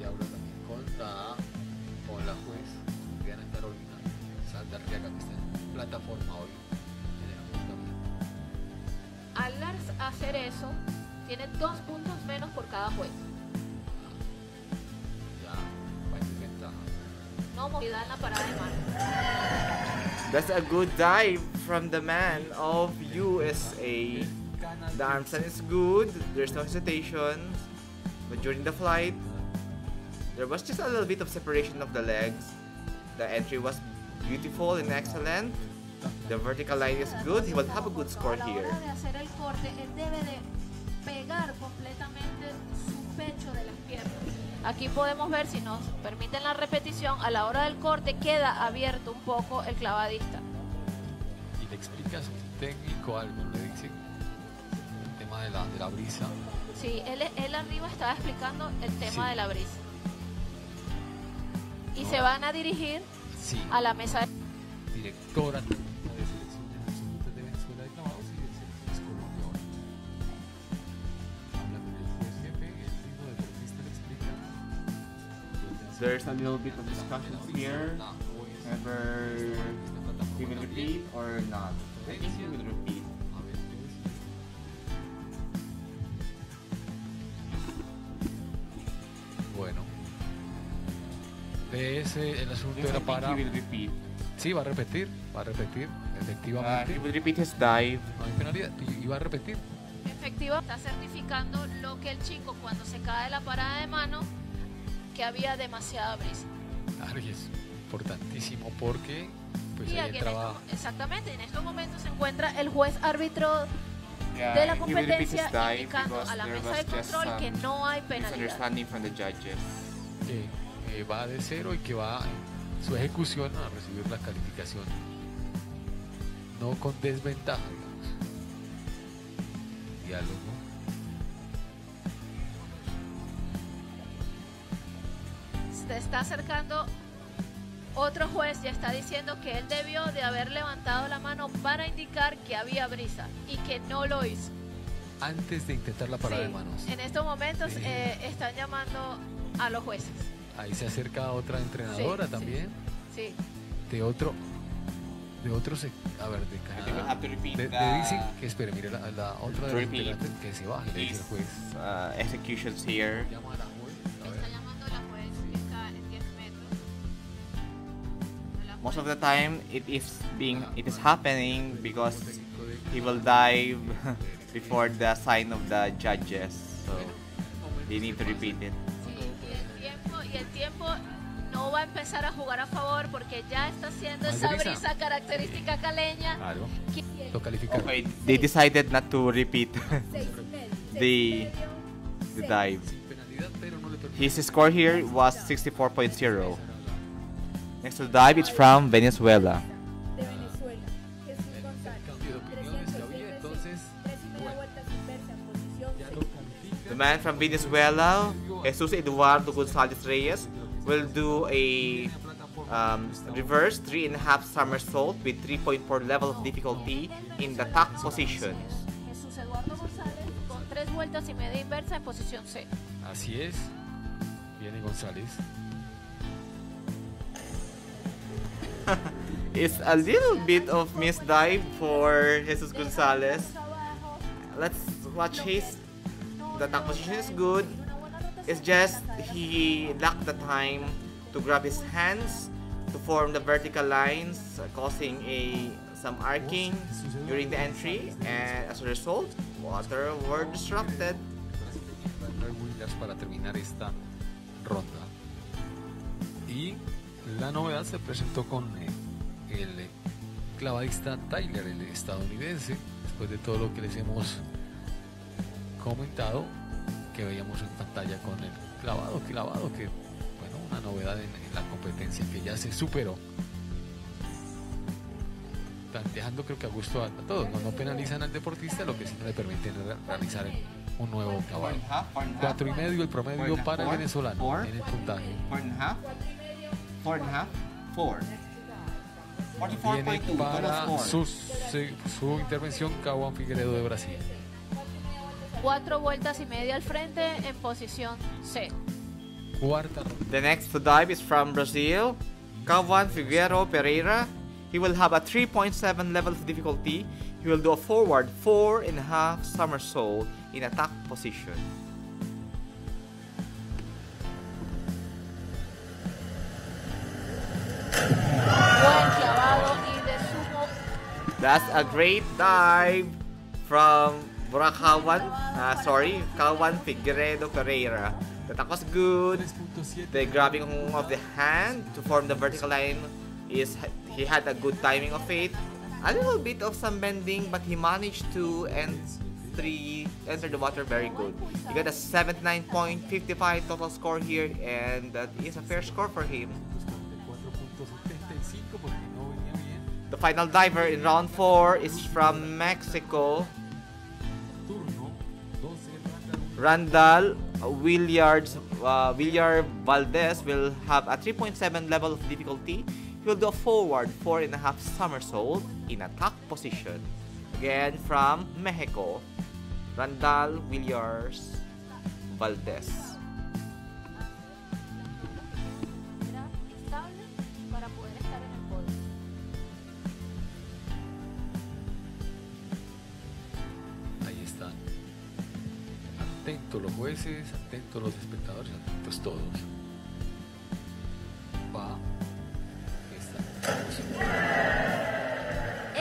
Y hablo también con la juez Diana Carolina Salda Arriaga, que está en plataforma hoy. Al hacer eso, tiene 2 puntos menos por cada juez. Ya, va en desventaja. No movilidad en la parada de mano. That's a good dive from the man of USA. The arm stand is good, there's no hesitation. But during the flight, there was just a little bit of separation of the legs. The entry was beautiful and excellent. The vertical line is good. He will have a good score here. A la hora de hacer el corte, él debe de pegar completamente su pecho de las piernas. Aquí podemos ver, si nos permiten la repetición, a la hora del corte queda abierto un poco el clavadista. Y le explica a su técnico algo, le dice el tema de la brisa. Sí, él arriba estaba explicando el tema de la brisa. Y se van a dirigir a la mesa de... Directora de selecciones absolutas de Venezuela de clavados y de selecciones Colombia ahora. Habla con el juez jefe, el mismo deportista le explica. There's a little bit of discussion here. Whether he will repeat or not. I think he will repeat. Bueno. El asunto era para... He will repeat. Sí, va a repetir, efectivamente. He will repeat his dive. No hay penalidad, y va a repetir. Efectivo, está certificando lo que el chico cuando se cae de la parada de mano, que había demasiada brisa. Claro, y es importantísimo porque pues Y ahí aquí entraba... exactamente, en estos momentos se encuentra el juez árbitro Yeah, de la he will repeat his competencia dive indicando because a la there mesa was de just control que some no hay penalidad. misunderstanding from the judges. que va de cero y que va en su ejecución a recibir la calificación no con desventaja, digamos. Diálogo. Se está acercando otro juez, ya está diciendo que él debió de haber levantado la mano para indicar que había brisa y que no lo hizo. Antes de intentar la parada Sí, de manos. en estos momentos Sí. están llamando a los jueces. Ahí se acerca otra entrenadora Sí, también. Sí. De otro a ver, de I think we'll Canadá. have to repeat Le dicen que espere, mire la otra de los Repeat. integrantes que se baje, le dice el juez. Executions here. Llama a la juez, a Está ver. llamando la juez que está en 10 metros. La Most of juez- the time, it is happening because he will dive before the sign of the judges. So they need to repeat it. Sí, y el tiempo no va a empezar a jugar a favor porque ya está haciendo Más esa brisa. brisa característica caleña. Claro, que- lo calificaron. Okay, they decided not to repeat the dive. Penalidad, pero no le permite. His score here was 64.0. Next to dive is from Venezuela. De Venezuela, Jesús González. Cambio de opiniones que había, entonces, 3,5 vueltas inversa en posición ya C. lo califican. The man from Venezuela, Jesus Eduardo Gonzalez Reyes, will do a reverse 3.5 somersault with 3.4 level of difficulty in the tuck position. Jesús Eduardo González con 3 vueltas y media inversa en posición C. Así es. Viene González. It's a little bit of misdive for Jesus Gonzalez. Let's watch his. The tuck position is good. It's just he lacked the time to grab his hands to form the vertical lines, causing some arcing during the entry, and as a result, water were disrupted. Williams para terminar esta ronda. Y la novedad se presentó con el clavadista Tyler, el estadounidense, después de todo lo que les hemos comentado, que veíamos en pantalla con el clavado, que bueno, una novedad en la competencia que ya se superó. Dejando creo que a gusto a todos, no penalizan al deportista, lo que sí no le permiten realizar un nuevo clavado. 4,5 el promedio para el venezolano en el puntaje. 4.5, 4.5, 4. Viene 44.2 para total score. su intervención Cauã Figueiredo de Brasil. 4 vueltas y media al frente en posición C. Cuarta ronda. The next to dive is from Brazil, Cauã Figueiredo Pereira. He will have a 3.7 level of difficulty. He will do a forward 4.5 somersault in attack position. Buen clavado y de sumo. That's a great dive from Cauã Figueiredo Pereira. The attack was good. 3.7. The grabbing of the hand to form the vertical line he had a good timing of it. A little bit of some bending, but he managed to enter the water very good. He got a 79.55 total score here, and that is a fair score for him. 4.75 porque no venía bien. The final diver in round 4 is from Mexico, Turno 12 Randall Willard Valdez will have a 3.7 level of difficulty. He will do a forward 4.5 somersault in attack position. Again from Mexico, Randall Williams Valdez. Era estable para poder estar en el podio. Ahí están. Atentos los jueces, atentos los espectadores, atentos todos. Va. Está.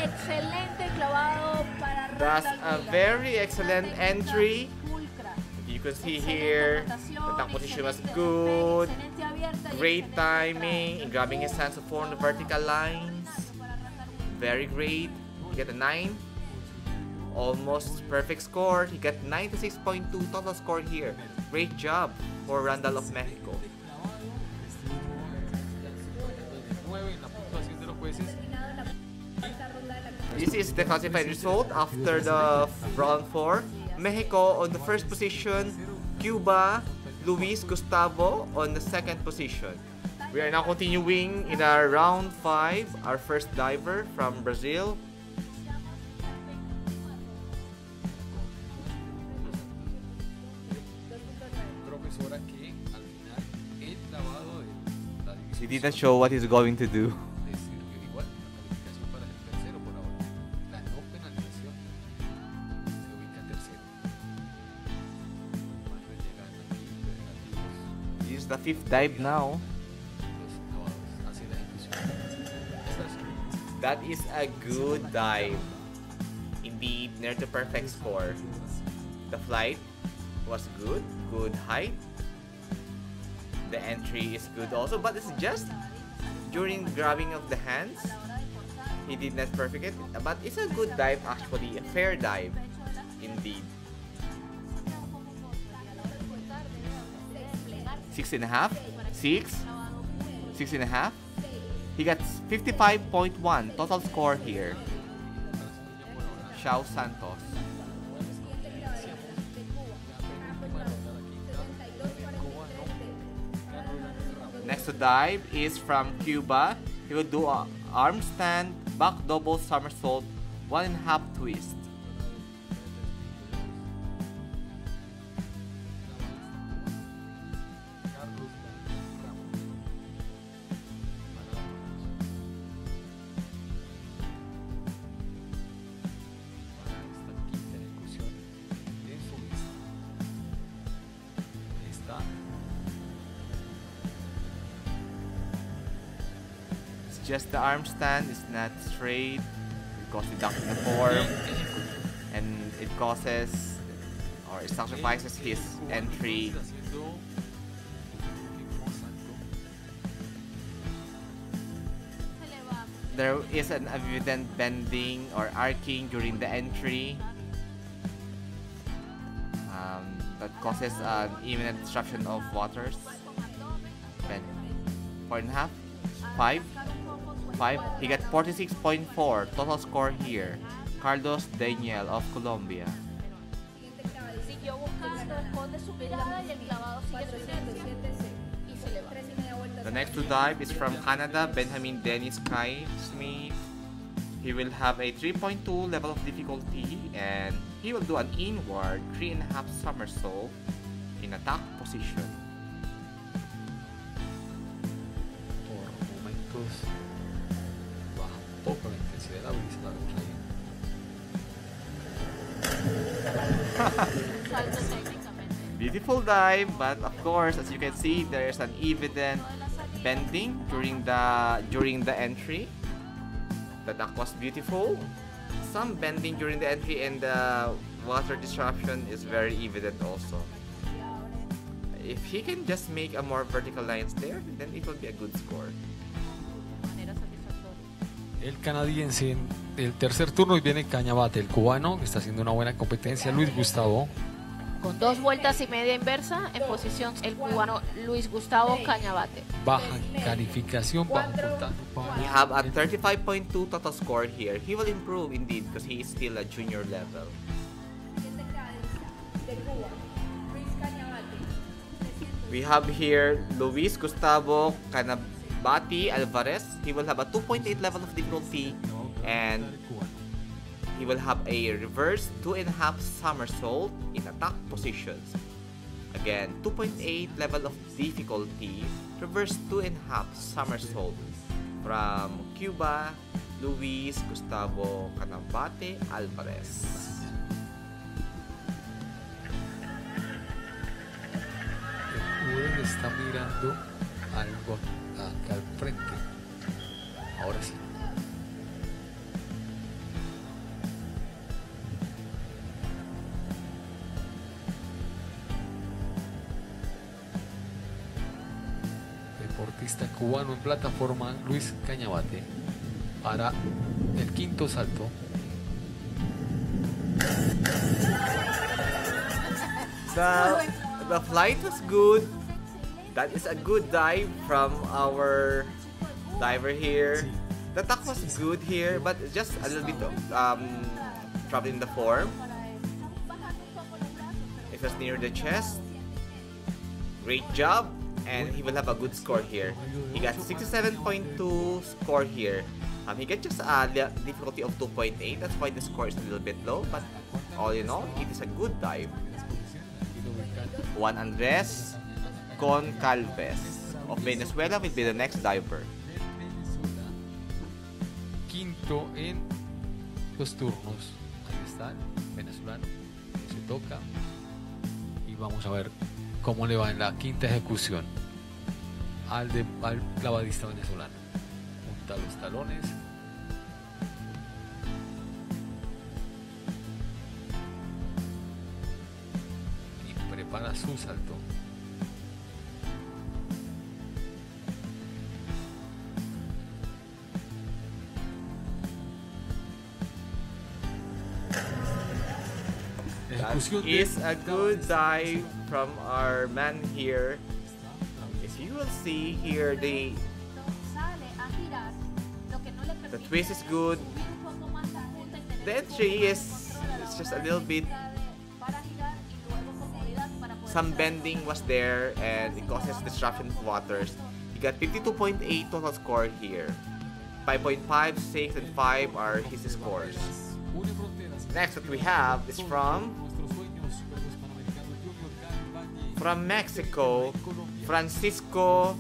Excelente clavado para That's a very excellent entry. You can see here, the tank position was good. Great timing in grabbing his hands to form the vertical lines. Very great. He got a 9. Almost perfect score. He got 96.2 total score here. Great job for Randall of Mexico. This is the classified result after the round 4. Mexico on the first position. Cuba, Luis Gustavo on the second position. We are now continuing in our round 5. Our first diver from Brazil. He didn't show what he's going to do. This is the 5th dive now. That is a good dive. Indeed, near the perfect score. The flight was good, good height. The entry is good also, but it's just during the grabbing of the hands, he did not perfect it. But it's a good dive actually, a fair dive, indeed. 6.5, 6.5. He got 55.1 total score here. Xiao Santos. Next to dive is from Cuba. He will do a arm stand, back double somersault, 1.5 twist. Just the arm stand is not straight because deducting the form, and it causes or it sacrifices his entry. There is an evident bending or arcing during the entry that causes an imminent disruption of waters. 4.5, 5. He got 46.4 total score here. Carlos Daniel of Colombia. The next to dive is from Canada, Benjamin Dennis Kai Smith. He will have a 3.2 level of difficulty and he will do an inward 3.5 somersault in attack position. Poco la intensidad de la brisa, la vemos ahí. Beautiful dive, but of course, as you can see, there is an evident bending during the entry. The duck was beautiful. Some bending during the entry and the water disruption is very evident also. If he can just make a more vertical lines there, then it will be a good score. El canadiense en el tercer turno y viene Cañabate, el cubano, que está haciendo una buena competencia, Luis Gustavo. Con 2 vueltas y media inversa, en posición el cubano Luis Gustavo Cañabate. Baja calificación, bajo puntaje. We have a 35.2 total score here. He will improve indeed because he is still a junior level. We have here Luis Gustavo Canabati Alvarez. He will have a 2.8 level of difficulty and he will have a reverse 2.5 somersault in attack positions. Again, 2.8 level of difficulty, reverse 2.5 somersault from Cuba, Luis Gustavo Canabate Alvarez. El está mirando algo acá al frente. Ahora sí. clavadista cubano en plataforma, Luis Cañabate, hará el quinto salto. The flight was good. That is a good dive from our diver here. The tuck was good here, but just a little bit trouble in the form. It was near the chest. Great job, and he will have a good score here. He got 67.2 score here. He got just a difficulty of 2.8. That's why the score is a little bit low, but all in all, it is a good dive. Juan Andres Concalves of Venezuela will be the next diver. Quinto en los turnos. Ahí está el venezolano. Se toca. Y vamos a ver cómo le va en la quinta ejecución al clavadista venezolano. Junta los talones. Y prepara su salto. That is a good dive from our man here. As you will see here, the twist is good. The entry is just a little bit. Some bending was there and it causes disruption of waters. He got 52.8 total score here. 5.5, 6, and 5 are his scores. Next that we have is from Mexico, Francisco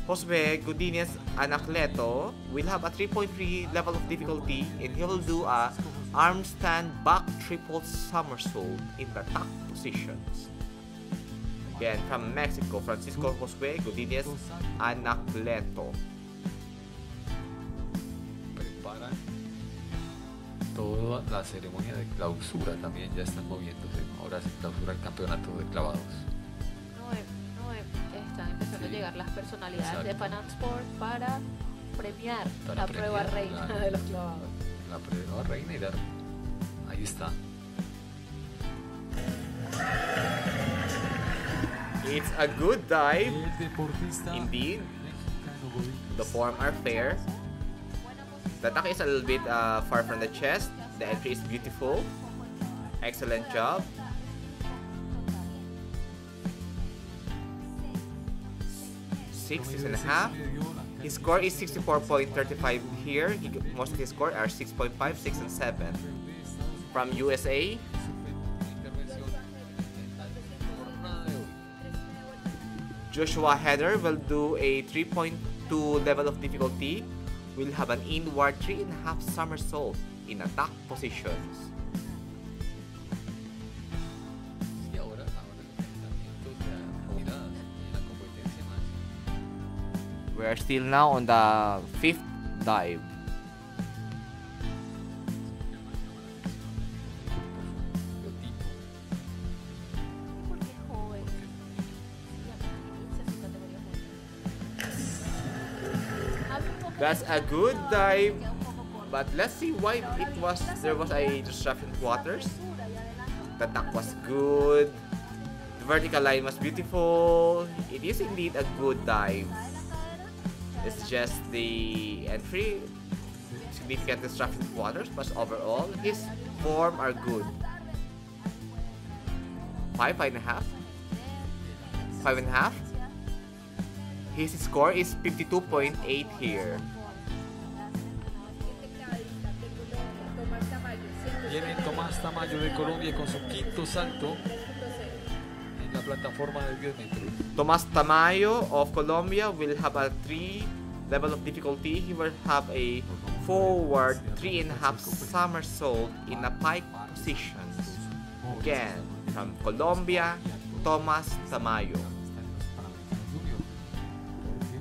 Josue Godinez Anacleto will have a 3.3 level of difficulty, and he will do a arm stand back triple somersault in the tuck positions. Again, from Mexico, Francisco Josue Godinez Anacleto. Preparan toda la ceremonia de clausura, también ya están moviéndose. Ahora se clausura el campeonato de clavados. Están empezando a llegar las personalidades. Exacto. De Pan Am Sport para premiar la prueba reina de los clavados. La prueba reina y dar. Ahí está. It's a good dive. Indeed. The form are fair. The tuck is a little bit far from the chest. The entry is beautiful. Excellent job. 6.5. His score is 64.35 here. Most of his score are 6.5, 6, and 7. From USA, Joshua Heather will do a 3.2 level of difficulty. Will have an inward 3.5 somersault in attack positions. We are still now on the 5th dive. That's a good dive, but let's see why there was a disruption of waters. The tuck was good. The vertical line was beautiful. It is indeed a good dive. It's just the entry, significant disruption of waters, but overall his form are good. 5.5. 5.5. His score is 52.8 here. Viene Tomás Tamayo de Colombia con su quinto salto en la plataforma de 10 metros. Tomás Tamayo of Colombia will have a 3 level of difficulty. He will have a forward 3.5 somersault in a pike position. Again, from Colombia, Tomás Tamayo.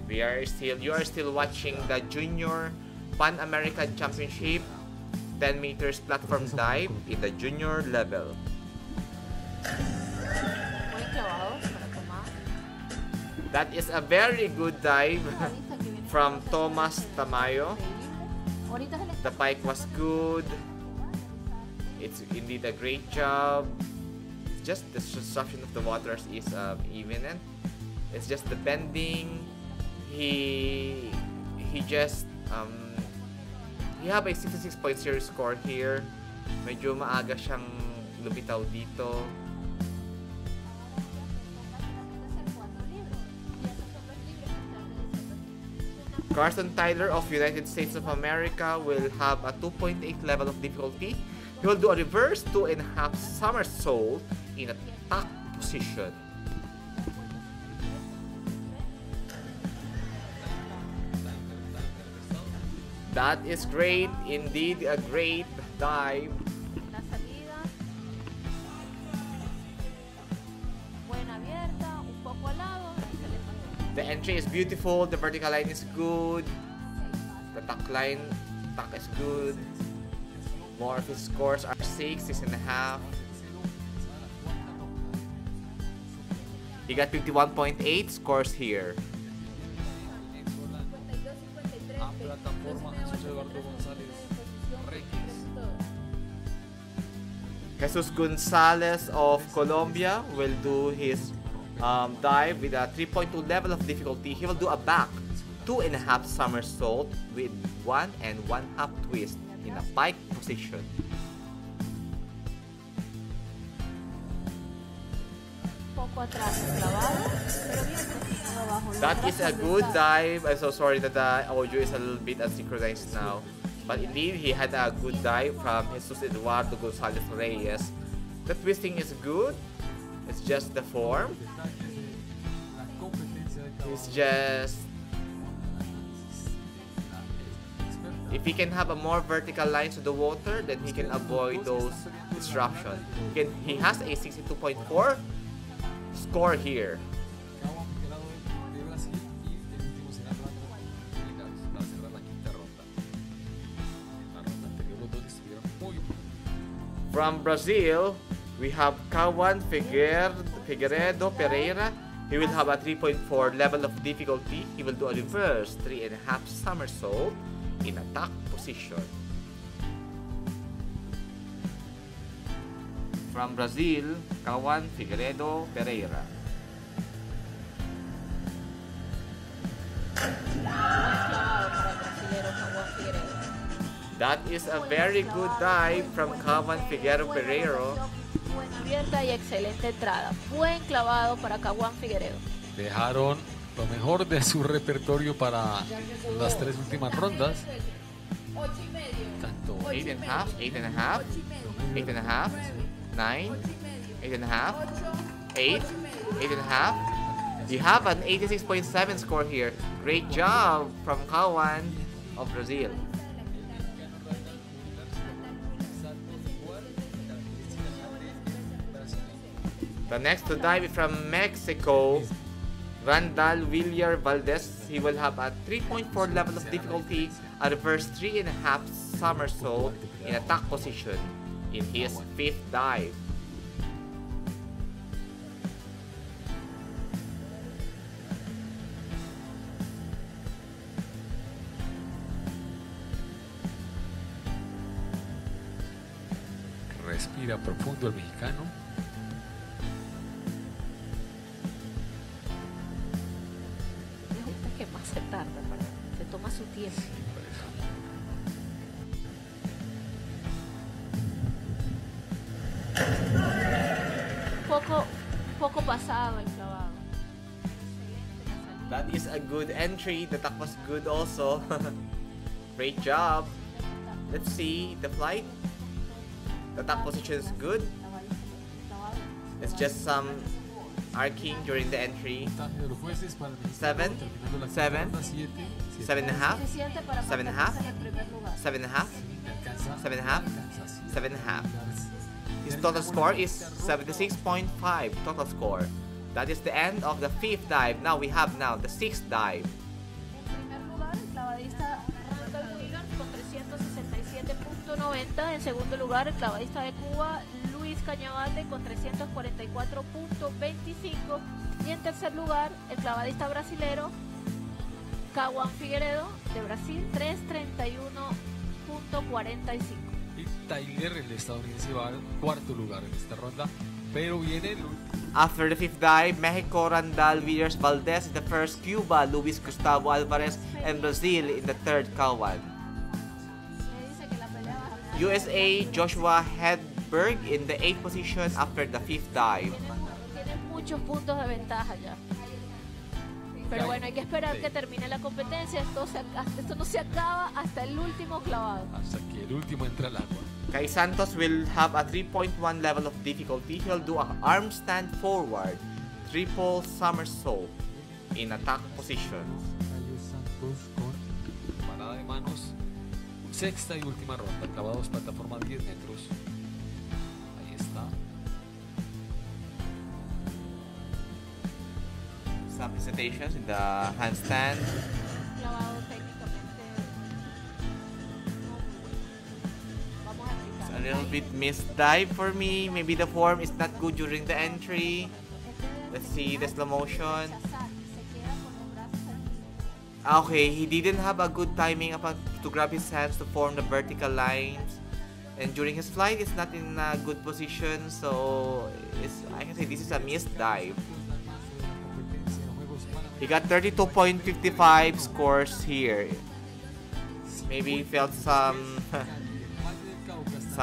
You are still watching the Junior Pan American Championship 10 meters platform dive in the junior level. Muy clavados para Tomás. That is a very good dive from Thomas Tamayo. The pike was good. It's indeed a great job. It's just the disruption of the waters is even, and it's just the bending. He just he have a 66.0 score here. Medyo maaga siyang lumitaw dito. Carson Tyler of United States of America will have a 2.8 level of difficulty. He will do a reverse 2.5 somersault in a tuck position. That is great, indeed a great dive. La salida. Buena abierta, un poco al lado. Y se le pasó. The entry is beautiful, the vertical line is good, the tuck is good. More of his scores are 6.5. He got 51.8 scores here. Jesus Gonzalez of Colombia will do his dive with a 3.2 level of difficulty. He will do a back 2.5 somersault with 1 1/2 twist in a pike position. Poco atrás, clavado, pero bien positivo abajo. That is a good dive. I'm so sorry that the audio is a little bit unsynchronized now. But indeed, he had a good dive from Jesus Eduardo Gonzalez Reyes. The twisting is good. It's just the form. It's just... If he can have a more vertical lines to the water, then he can avoid those disruptions. He has a 62.4 score here. From Brazil, we have Kawan Figueiredo Pereira. He will have a 3.4 level of difficulty. He will do a reverse 3.5 somersault in a tuck position. From Brazil, Kawan Figueiredo Pereira. That is a very good dive from Kawan Figueiredo Pereira. Buena abierta y excelente entrada. Buen clavado para Kawan Figueiredo. Dejaron lo mejor de su repertorio para las tres últimas rondas. Tanto 8.5, 8.5, 8.5, 9, 8.5, 8, 8.5. You have an 86.7 score here. Great job from Kawan of Brazil. The next to dive is from Mexico, Randall Villar Valdez. He will have a 3.4 level of difficulty, a reverse 3.5 somersault in a tuck position in his 5th dive. Respira profundo el mexicano. Me gusta que más se tarda, se toma su tiempo. Poco pasado el clavado. That is a good entry. The tuck was good also. Great job. Let's see the flight. The tuck position is good. It's just some arcing during the entry. 7, 7, 7.5, 7.5, 7.5, 7.5, 7.5. His total score is 76.5 total score. That is the end of the 5th dive. Now we have the 6th dive. En segundo lugar, el clavadista de Cuba, Luis Cañabate, con 344.25. Y en tercer lugar, el clavadista brasilero Cauã Figueiredo de Brasil, 3:31.45. Y Tyler, el estadounidense, va al cuarto lugar en esta ronda, pero viene el último. After the fifth dive, Mexico Randall Villas Valdez in the first, Cuba Luis Gustavo Alvarez, and Brazil in the third, Kawan. USA Joshua Hedberg in the 8th position after the fifth dive. Tiene muchos puntos de ventaja ya. Pero bueno, hay que esperar que termine la competencia. Esto no se acaba hasta el último clavado. Hasta que el último entra al agua. Kai Santos will have a 3.1 level of difficulty. He'll do an arm stand forward, triple somersault in attack position. Cayo Santos con parada de manos. Sexta y última ronda. Clavados, plataforma 10 metros. Ahí está. Some hesitations in the handstand. Clavado técnicamente no muy bueno. Vamos a It's explicar. a little bit missed dive for me. Maybe the form is not good during the entry. Let's see the slow motion. Okay, he didn't have a good timing to grab his hands to form the vertical lines. And during his flight, it's not in a good position. So I can say this is a missed dive. He got 32.55 scores here. Maybe he felt some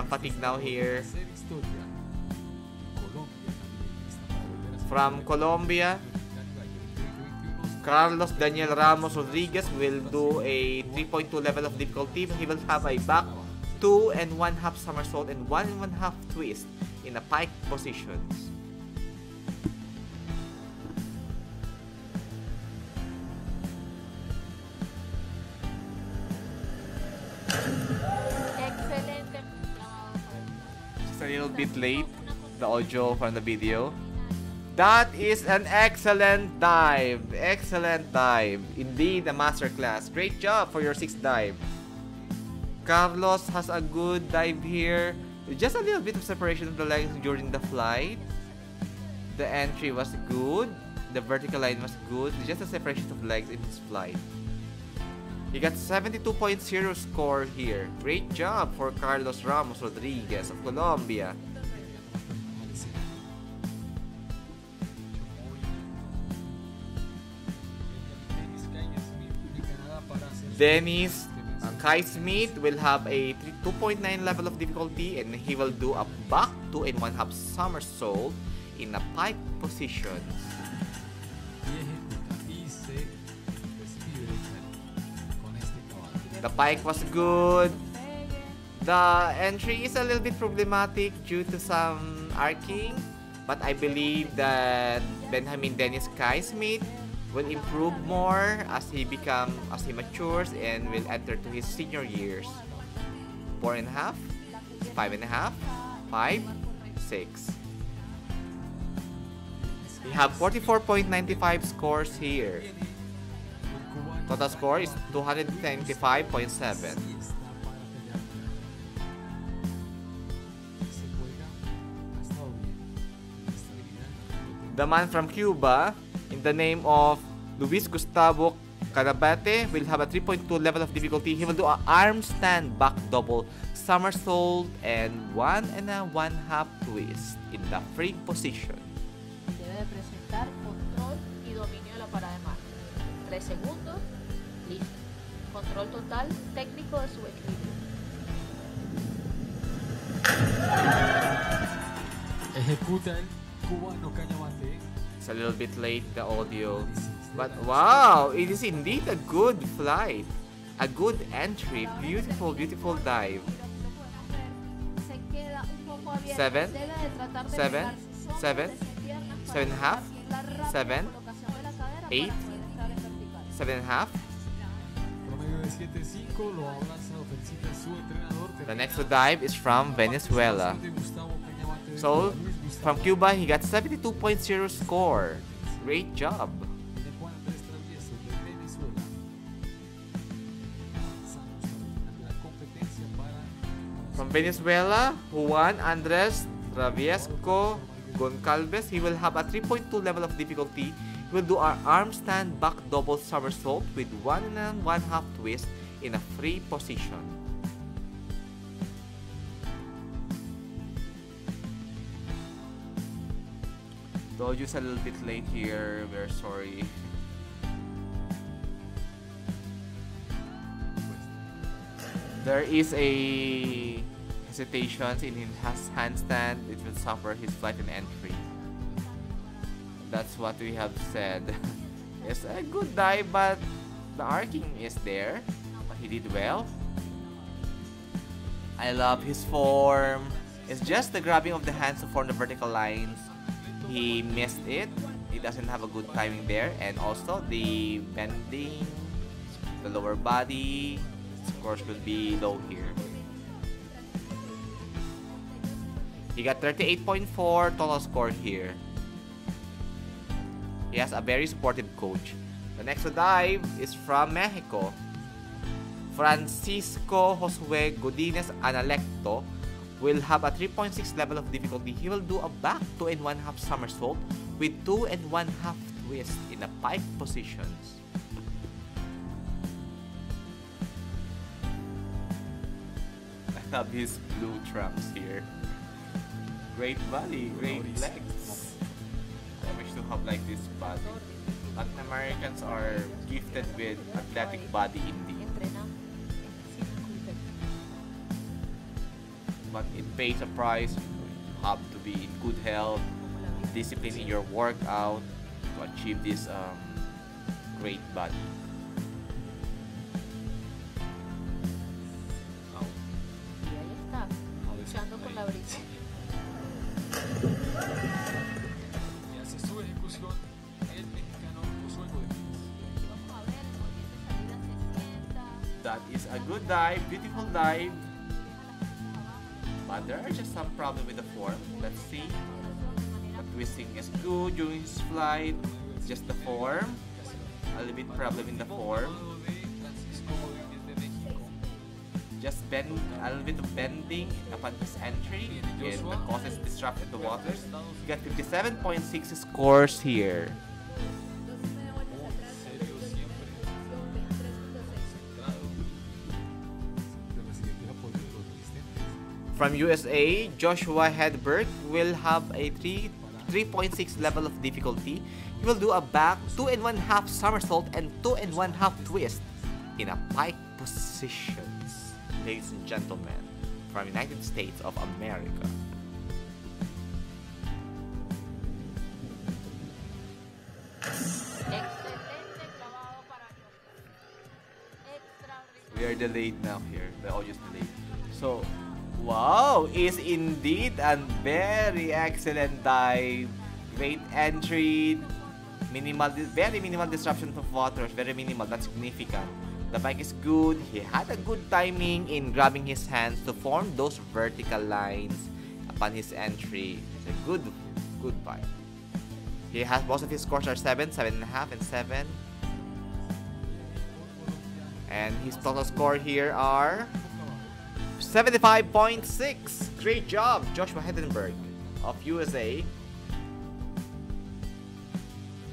fatigue now here. From Colombia, Carlos Daniel Ramos Rodriguez will do a 3.2 level of difficulty. He will have a back 2 1/2 somersault and 1 1/2 twist in a pike positions. Excelente. Just a little bit late, the audio from the video. That is an excellent dive. Excellent dive. Indeed, a masterclass. Great job for your sixth dive. Carlos has a good dive here. Just a little bit of separation of the legs during the flight. The entry was good. The vertical line was good. Just a separation of legs in his flight. He got 72.0 score here. Great job for Carlos Ramos Rodriguez of Colombia. Dennis Kai Smith will have a 2.9 level of difficulty and he will do a back 2 1/2 somersault in a pike position. The pike was good. The entry is a little bit problematic due to some arcing, but I believe that Benjamin Dennis Kai Smith will improve more as he matures and will enter to his senior years. 4.5, 5.5, 5, 6. We have 44.95 scores here. Total score is 295.7. The man from Cuba, in the name of Luis Gustavo Carabate, will have a 3.2 level of difficulty. He will do an arm stand back double somersault and 1 1/2 twist in the free position. Debe de presentar control y dominio de la parada de mano. 3 segundos, listo. Control total técnico de su equilibrio. Ejecuta el cubano cañamate. It's a little bit late, the audio. But wow, it is indeed a good flight. A good entry. Beautiful, beautiful dive. 7, 7, 7, 7.5, 7, 8, 7.5. Promedio de 7.5, lo abraza, felicita a su entrenador. The next to dive is from Venezuela. So, from Cuba, he got 72.0 score. Great job. From Venezuela, Juan Andres Raviesco Goncalves, he will have a 3.2 level of difficulty. He will do our arm stand back double somersault with 1.5 twist in a free position. Told you it's a little bit late here, we're sorry. There is a hesitation in his handstand. It will suffer his flight and entry. That's what we have said. It's a good dive, but the arcing is there. But he did well. I love his form. It's just the grabbing of the hands to form the vertical lines. He missed it. He doesn't have a good timing there. And also the bending, the lower body, scores will be low here. He got 38.4 total score here. He has a very supportive coach. The next to dive is from Mexico. Francisco Josue Godinez Analecto will have a 3.6 level of difficulty. He will do a back 2.5 somersault with 2.5 twist in a pike positions. I love his blue trunks here. Great body, great legs. I wish to have like this body. Latin Americans are gifted with athletic body indeed. But it pays a price. You have to be in good health, discipline in your workout to achieve this great body. Y hace su ejecución el mexicano Josué Godínez. That is a good dive, beautiful dive. But there are just some problems with the form. Let's see. The twisting is good during his flight. It's just the form. A little bit problem in the form. Just bend a little bit of bending upon his entry. It causes disruption in the waters. You got 57.6 scores here. From USA, Joshua Hedberg will have a 3.6 level of difficulty. He will do a back 2.5 somersault and 2.5 twist in a pike positions. Ladies and gentlemen, from United States of America. We are delayed now here. The audio is delayed. So, wow, is indeed a very excellent dive. Great entry. Very minimal disruption of water. Very minimal. That's significant. The bike is good. He had a good timing in grabbing his hands to form those vertical lines upon his entry. It's a good bike. He has most of his scores are 7, 7.5, and 7. And his total score here are 75.6. Great job, Joshua Heddenberg of USA.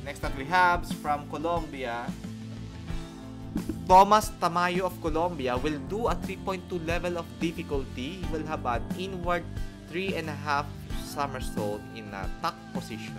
Next up we have from Colombia. Thomas Tamayo of Colombia will do a 3.2 level of difficulty. He will have an inward 3.5 somersault in a tuck positions.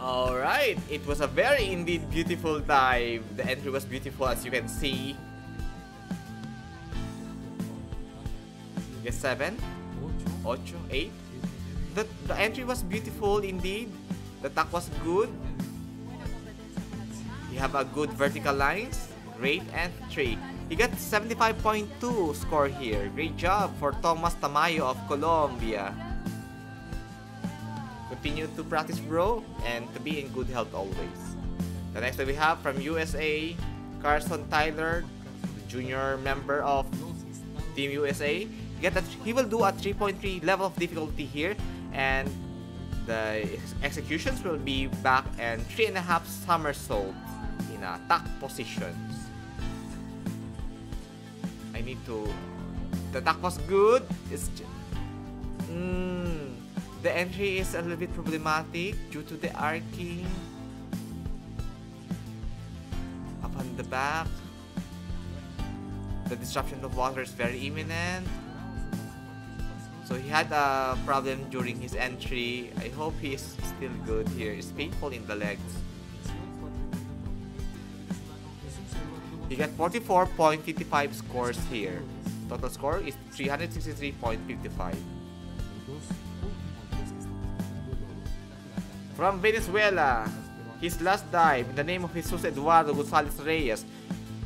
Alright, it was a very indeed beautiful dive. The entry was beautiful as you can see. Yes, 7, 8, 8. The entry was beautiful indeed. The tuck was good. You have a good vertical lines. Great entry. He got 75.2 score here. Great job for Thomas Tamayo of Colombia. Continue to practice, bro, and to be in good health always. The next that we have from USA, Carson Tyler, junior member of Team USA. He will do a 3.3 level of difficulty here, and the executions will be back and 3.5 somersaults in attack positions. I need to. The attack was good. It's the entry is a little bit problematic due to the arcing upon the back. The disruption of water is very imminent. So he had a problem during his entry. I hope he is still good here. It's painful in the legs. He got 44.55 scores here. Total score is 363.55. From Venezuela, his last dive in the name of Jesus Eduardo Gonzalez Reyes.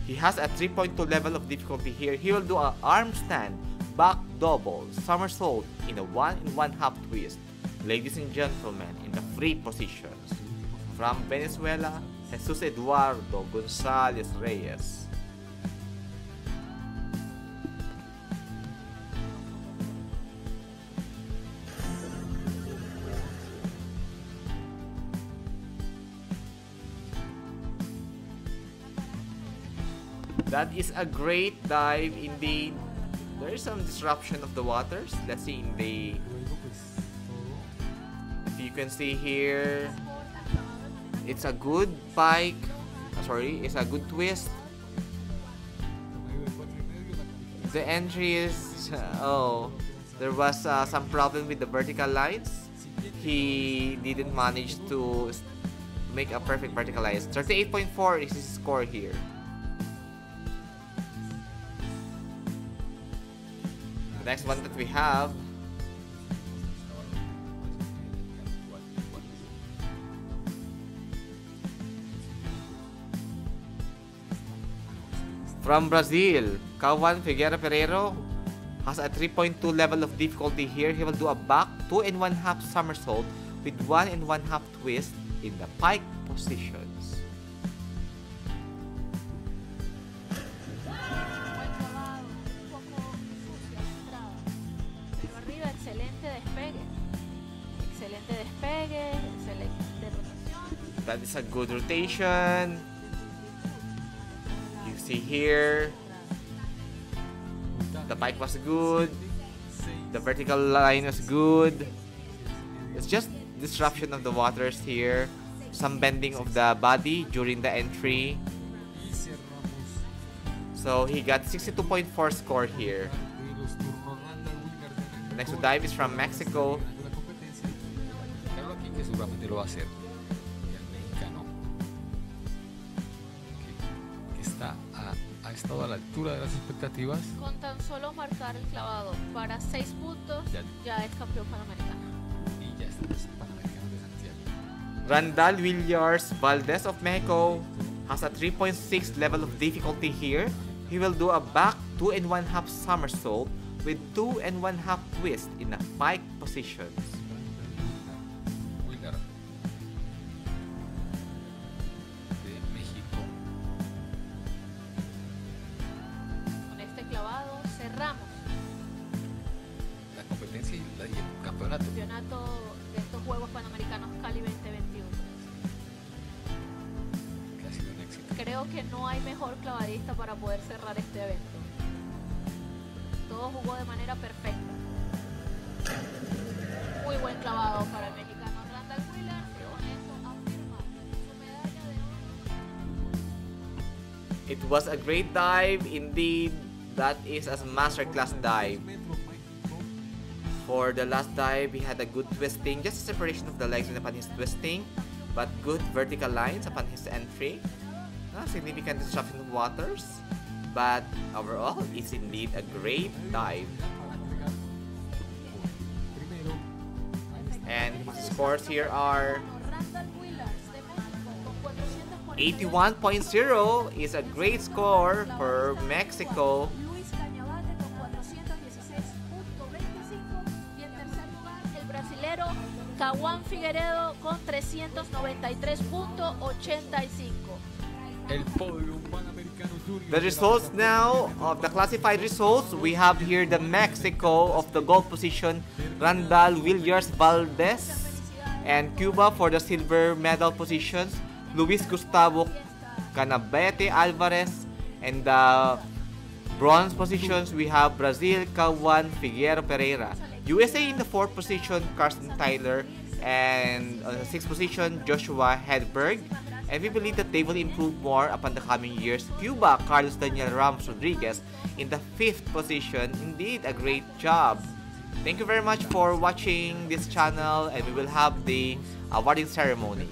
He has a 3.2 level of difficulty here. He will do an arm stand, back double, somersault in a 1 1/2 twist. Ladies and gentlemen, in the free positions. From Venezuela, Jesus Eduardo Gonzalez Reyes. That is a great dive indeed. There is some disruption of the waters. Let's see in the... If you can see here, it's a good pike. It's a good twist. The entry is... there was some problem with the vertical lines. He didn't manage to make a perfect vertical lines. 38.4 is his score here. The next one that we have from Brazil, Kawan Figueira Pereiro has a 3.2 level of difficulty here. He will do a back 2 1/2 somersault with 1 1/2 twist in the pike positions. That is a good rotation. You see here, the pike was good. The vertical line was good. It's just disruption of the waters here. Some bending of the body during the entry. So he got 62.4 score here. The next dive is from Mexico. Ha estado a la altura de las expectativas. Con tan solo marcar el clavado para 6 puntos, ya es campeón panamericano. Y ya está en los Panamericanos de Santiago. Randall Villiers Valdez of Mexico has a 3.6 level of difficulty here. He will do a back 2 1/2 somersault with 2 1/2 twist in the pike positions. Campeonato de estos Juegos Panamericanos Cali 2021. Que ha sido un éxito. Creo que no hay mejor clavadista para poder cerrar este evento. Todo jugó de manera perfecta. Muy buen clavado para el mexicano Randall Wheeler, que con eso afirma su medalla de oro. It was a great dive indeed. That is a masterclass dive. For the last dive, he had a good twisting, just a separation of the legs upon his twisting, but good vertical lines upon his entry. Significant disruption of waters, but overall, it's indeed a great dive. And his scores here are 81.0 is a great score for Mexico. Luis Cañabate con 416.25 y en tercer lugar El brasilero Cauã Figueiredo con 393.85. El podium panamericano junior. The results now of the classified results, we have here the Mexico of the gold position, Randall Villiers Valdez, and Cuba for the silver medal positions, Luis Gustavo Canabete Alvarez, and the bronze positions we have Brazil Cauã Figueiro Pereira, USA in the 4th position Carson Tyler, and on the 6th position Joshua Hedberg. And we believe that they will improve more upon the coming years. Cuba, Carlos Daniel Ramos Rodriguez in the 5th position. Indeed, a great job. Thank you very much for watching this channel, and we will have the awarding ceremony.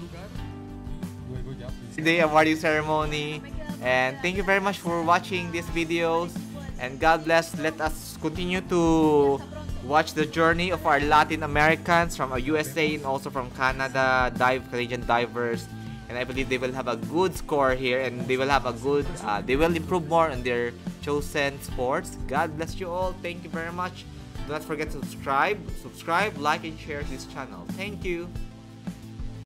The awarding ceremony. And thank you very much for watching these videos. And God bless. Let us continue to watch the journey of our Latin Americans from USA and also from Canada, Canadian divers. And I believe they will have a good score here, and they will have a good, they will improve more on their chosen sports. God bless you all. Thank you very much. Do not forget to subscribe, like, and share this channel. Thank you.